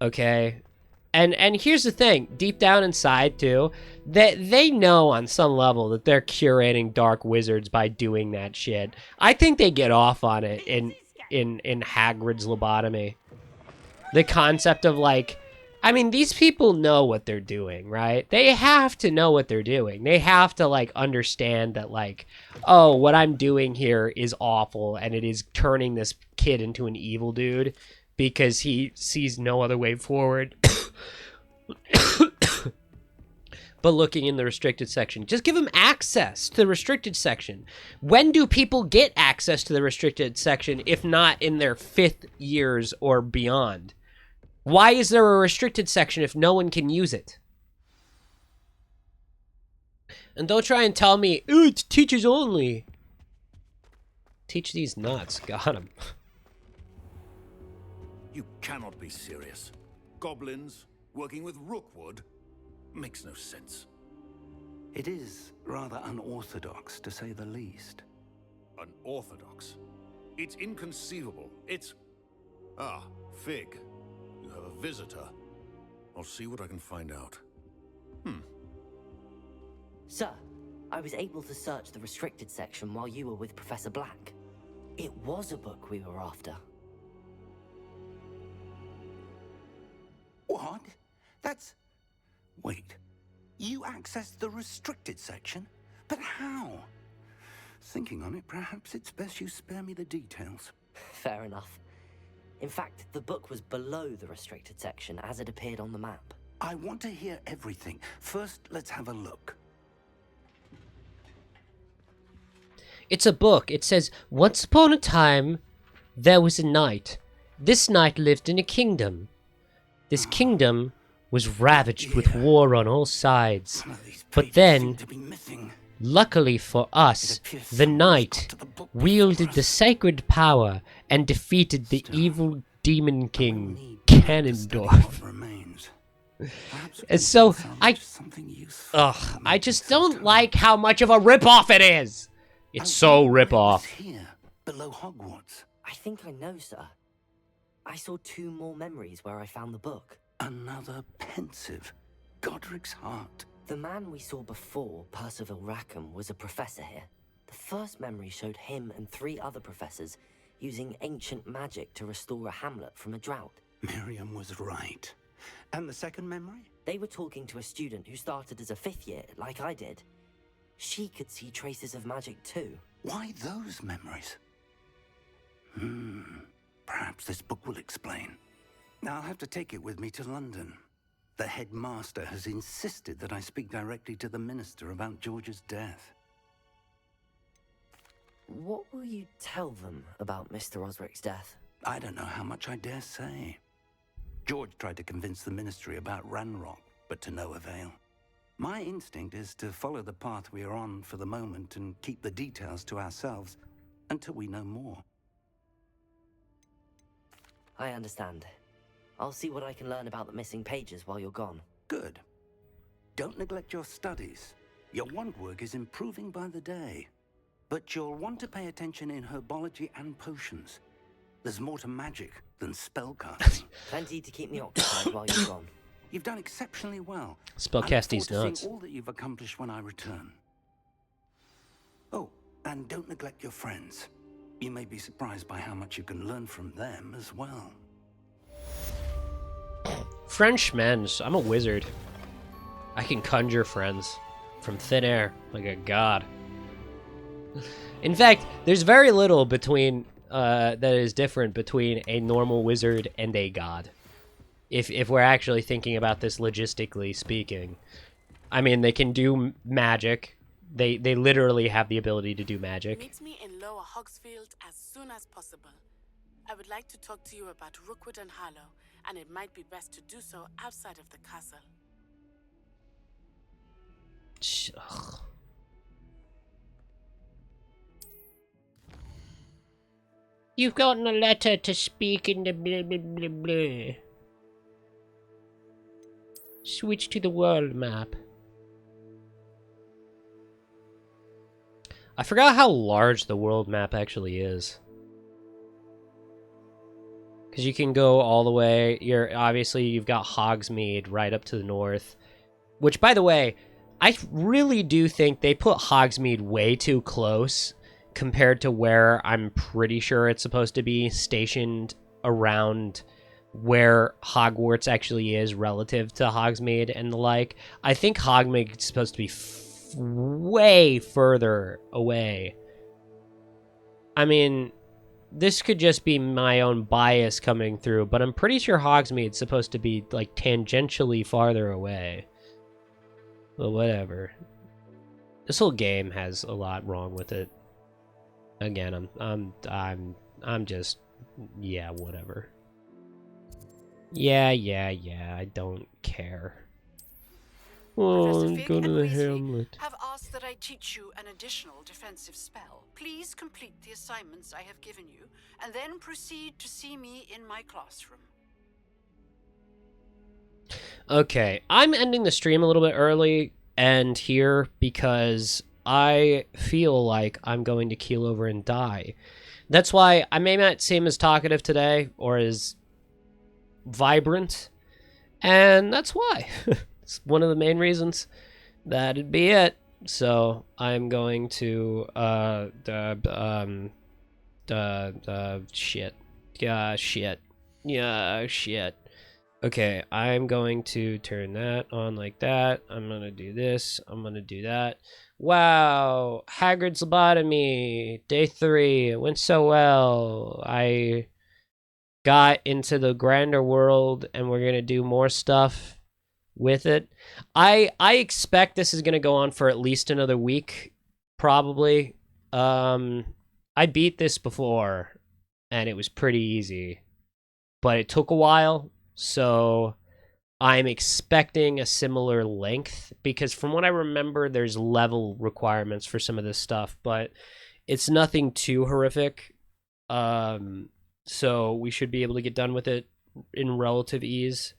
Okay? And here's the thing, deep down inside too, that they know on some level that they're curating dark wizards by doing that shit. I think they get off on it in Hagrid's lobotomy. The concept of like, I mean, these people know what they're doing, right? They have to know what they're doing. They have to like understand that like, oh, what I'm doing here is awful and it is turning this kid into an evil dude because he sees no other way forward. but looking in the restricted section. Just give them access to the restricted section. When do people get access to the restricted section if not in their 5th years or beyond? Why is there a restricted section if no one can use it? And don't try and tell me, ooh, it's teachers only. Teach these nuts. Got him. You cannot be serious. Goblins working with Rookwood makes no sense. It is rather unorthodox, to say the least. Unorthodox? It's inconceivable. It's... Ah, Fig. You have a visitor. I'll see what I can find out. Sir, I was able to search the restricted section while you were with Professor Black. It was a book we were after. What? That's... Wait. You accessed the restricted section? But how? Thinking on it, perhaps it's best you spare me the details. Fair enough. In fact, the book was below the restricted section as it appeared on the map. I want to hear everything. First, let's have a look. It's a book. It says, once upon a time, there was a knight. This knight lived in a kingdom. This kingdom was ravaged with war on all sides. But then, luckily for us, the knight wielded the sacred power and defeated the evil demon king, Ganondorf. And so, I just don't like how much of a ripoff it is. It's so rip-off. Here, below Hogwarts. I think I know, sir. I saw 2 more memories where I found the book. Another pensive. Godric's heart. The man we saw before, Percival Rackham, was a professor here. The first memory showed him and 3 other professors using ancient magic to restore a hamlet from a drought. Miriam was right. And the second memory? They were talking to a student who started as a 5th year, like I did. She could see traces of magic too. Why those memories? Perhaps this book will explain. I'll have to take it with me to London. The headmaster has insisted that I speak directly to the minister about George's death. What will you tell them about Mr. Osric's death? I don't know how much I dare say. George tried to convince the ministry about Ranrock, but to no avail. My instinct is to follow the path we are on for the moment and keep the details to ourselves until we know more. I understand. I'll see what I can learn about the missing pages while you're gone. Good. Don't neglect your studies. Your wand work is improving by the day. But you'll want to pay attention in herbology and potions. There's more to magic than spellcasting. Plenty to keep me occupied while you're gone. You've done exceptionally well. Spellcasting's nuts. All that you've accomplished when I return. Oh, and don't neglect your friends. You may be surprised by how much you can learn from them as well. Frenchmen's. I'm a wizard. I can conjure friends from thin air like a god. In fact, there's very little between that is different between a normal wizard and a god. If we're actually thinking about this logistically speaking. I mean, they can do magic. They literally have the ability to do magic. Meet me in Lower Hogsfield as soon as possible. I would like to talk to you about Rookwood and Harlow, and it might be best to do so outside of the castle. Ugh. You've gotten a letter to speak in the blah blah blah blah. Switch to the world map. I forgot how large the world map actually is. Because you can go all the way. You've got Hogsmeade right up to the north. Which, by the way, I really do think they put Hogsmeade way too close compared to where I'm pretty sure it's supposed to be stationed around where Hogwarts actually is relative to Hogsmeade and the like. I think Hogsmeade is supposed to be way further away. I mean, this could just be my own bias coming through, but I'm pretty sure Hogsmeade's supposed to be like tangentially farther away. But whatever. This whole game has a lot wrong with it. Again, I'm just, yeah, whatever. Yeah, I don't care. Oh, Professor Fig go to and the Weasley Hamlet. have asked that I teach you an additional defensive spell. Please complete the assignments I have given you, and then proceed to see me in my classroom. Okay, I'm ending the stream a little bit early and here because I feel like I'm going to keel over and die. That's why I may not seem as talkative today or as vibrant, and that's why. It's one of the main reasons. That'd be it. So I'm going to shit. Shit. Okay, I'm going to turn that on like that. I'm gonna do this. I'm gonna do that. Wow, Hagrid's lobotomy, day 3. It went so well. I got into the grander world, and we're gonna do more stuff with it. I expect this is gonna go on for at least another week, probably. I beat this before, and it was pretty easy, but it took a while. So I'm expecting a similar length because from what I remember, there's level requirements for some of this stuff, but it's nothing too horrific. So we should be able to get done with it in relative ease.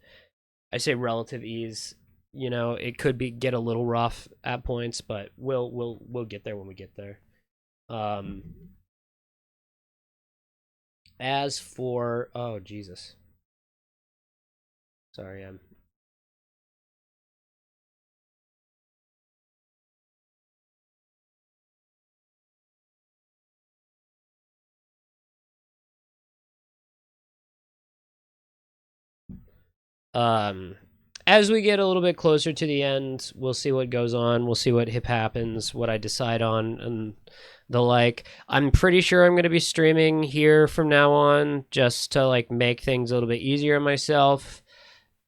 I say relative ease. You know, it could get a little rough at points, but we'll get there when we get there. As for Jesus. Sorry, as we get a little bit closer to the end, we'll see what goes on. We'll see what happens, what I decide on, and the like. I'm pretty sure I'm going to be streaming here from now on just to like make things a little bit easier on myself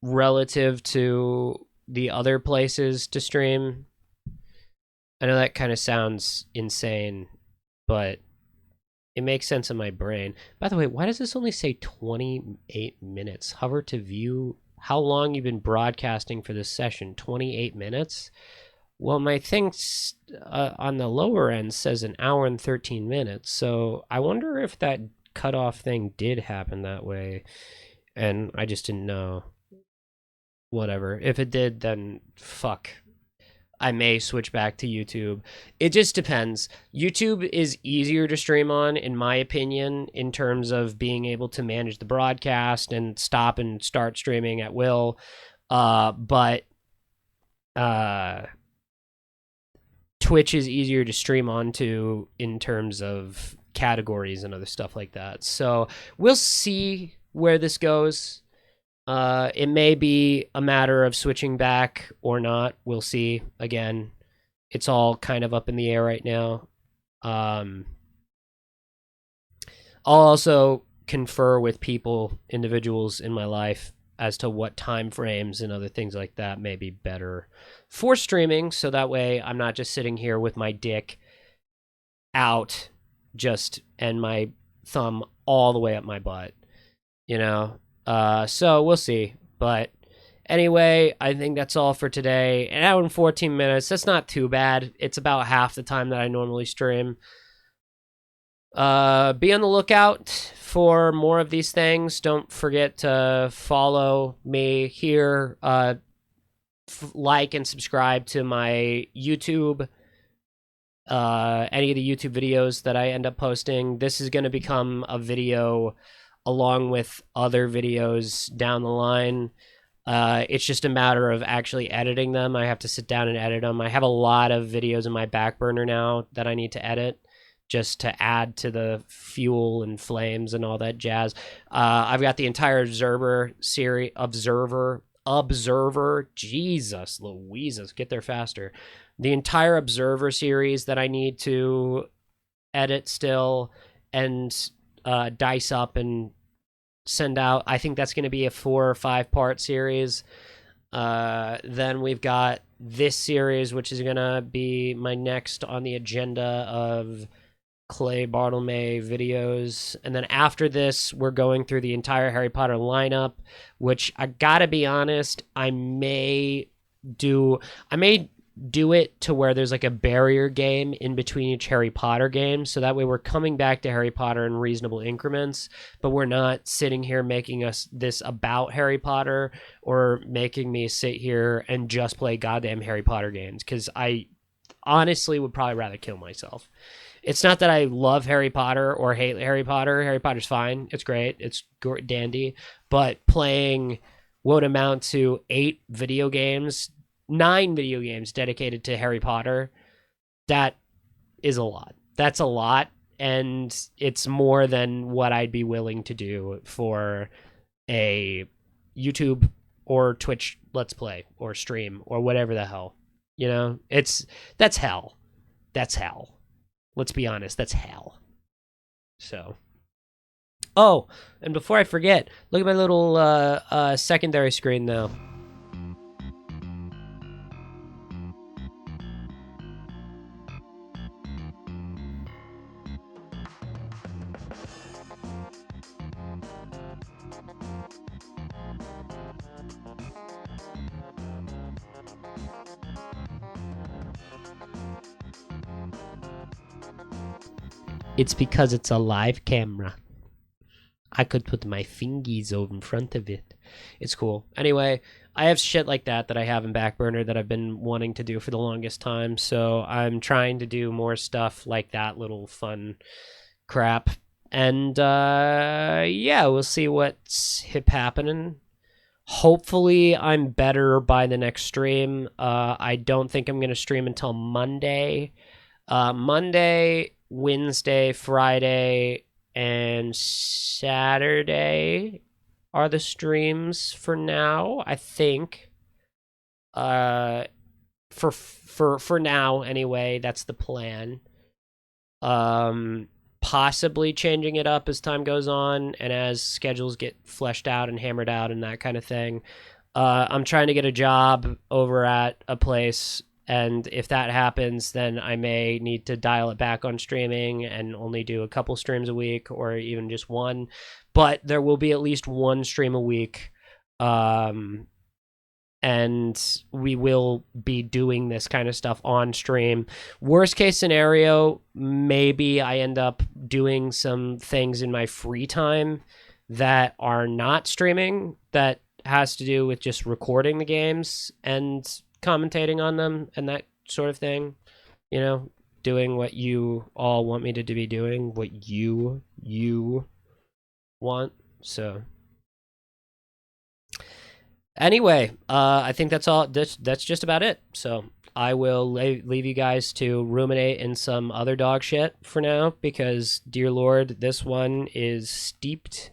relative to the other places to stream. I know that kind of sounds insane, but it makes sense in my brain. By the way, why does this only say 28 minutes? Hover to view how long you've been broadcasting for this session. 28 minutes? Well, my thing on the lower end says an hour and 13 minutes. So I wonder if that cutoff thing did happen that way, and I just didn't know. Whatever. If it did, then fuck. I may switch back to YouTube. It just depends. YouTube is easier to stream on, in my opinion, in terms of being able to manage the broadcast and stop and start streaming at will. But Twitch is easier to stream onto in terms of categories and other stuff like that. So we'll see where this goes. It may be a matter of switching back or not. We'll see. Again, it's all kind of up in the air right now. I'll also confer with individuals in my life as to what time frames and other things like that may be better for streaming, so that way I'm not just sitting here with my dick out and my thumb all the way up my butt, you know? So we'll see. But anyway, I think that's all for today. An hour and 14 minutes. That's not too bad. It's about half the time that I normally stream. Be on the lookout for more of these things. Don't forget to follow me here. Like and subscribe to my YouTube. Any of the YouTube videos that I end up posting. This is going to become a video along with other videos down the line. It's just a matter of actually editing them. I have to sit down and edit them. I have a lot of videos in my back burner now that I need to edit just to add to the fuel and flames and all that jazz. I've got the entire Observer series. Observer. Jesus Louises, get there faster. The entire Observer series that I need to edit still and dice up and send out. I think that's going to be a 4 or 5 part series. Then we've got this series, which is gonna be my next on the agenda of Clay Bartlemy videos. And then after this, we're going through the entire Harry Potter lineup, which I gotta be honest, I may do it to where there's like a barrier game in between each Harry Potter game, so that way we're coming back to Harry Potter in reasonable increments, but we're not sitting here making us this about Harry Potter or making me sit here and just play goddamn Harry Potter games, because I honestly would probably rather kill myself. It's not that I love Harry Potter or hate Harry Potter. Harry Potter's fine. It's great. It's dandy. But playing what would amount to 9 video games dedicated to Harry Potter, that is a lot. That's a lot. And it's more than what I'd be willing to do for a YouTube or Twitch Let's Play or stream or whatever the hell. You know, that's hell. That's hell. Let's be honest, that's hell. So. Oh, and before I forget, look at my little secondary screen now. It's because it's a live camera. I could put my fingies over in front of it. It's cool. Anyway, I have shit like that I have in back burner that I've been wanting to do for the longest time. So I'm trying to do more stuff like that little fun crap. And yeah, we'll see what's hip happening. Hopefully I'm better by the next stream. I don't think I'm going to stream until Monday. Monday, Wednesday, Friday, and Saturday are the streams for now, I think. For now anyway, that's the plan. Possibly changing it up as time goes on and as schedules get fleshed out and hammered out and that kind of thing. I'm trying to get a job over at a place, and if that happens, then I may need to dial it back on streaming and only do a couple streams a week or even just one. But there will be at least one stream a week. And we will be doing this kind of stuff on stream. Worst case scenario, maybe I end up doing some things in my free time that are not streaming, that has to do with just recording the games and commentating on them and that sort of thing. You know, doing what you all want me to be doing, what you want. So anyway, I think that's all. That's just about it. So I will leave you guys to ruminate in some other dog shit for now, because, dear Lord, this one is steeped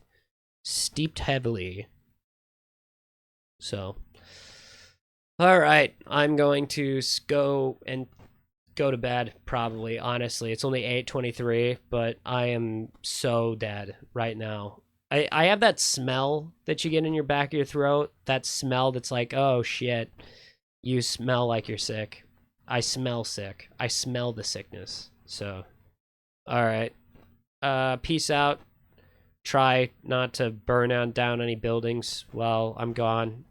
heavily. So, all right, I'm going to go to bed, probably. Honestly, it's only 8:23, but I am so dead right now. I have that smell that you get in your back of your throat. That smell that's like, oh shit, you smell like you're sick. I smell sick. I smell the sickness. So, all right. Peace out. Try not to burn down any buildings while I'm gone,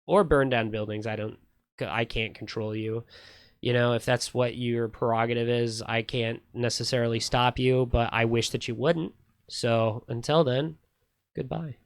or burn down buildings. I can't control you. You know, if that's what your prerogative is, I can't necessarily stop you, but I wish that you wouldn't. So until then, goodbye.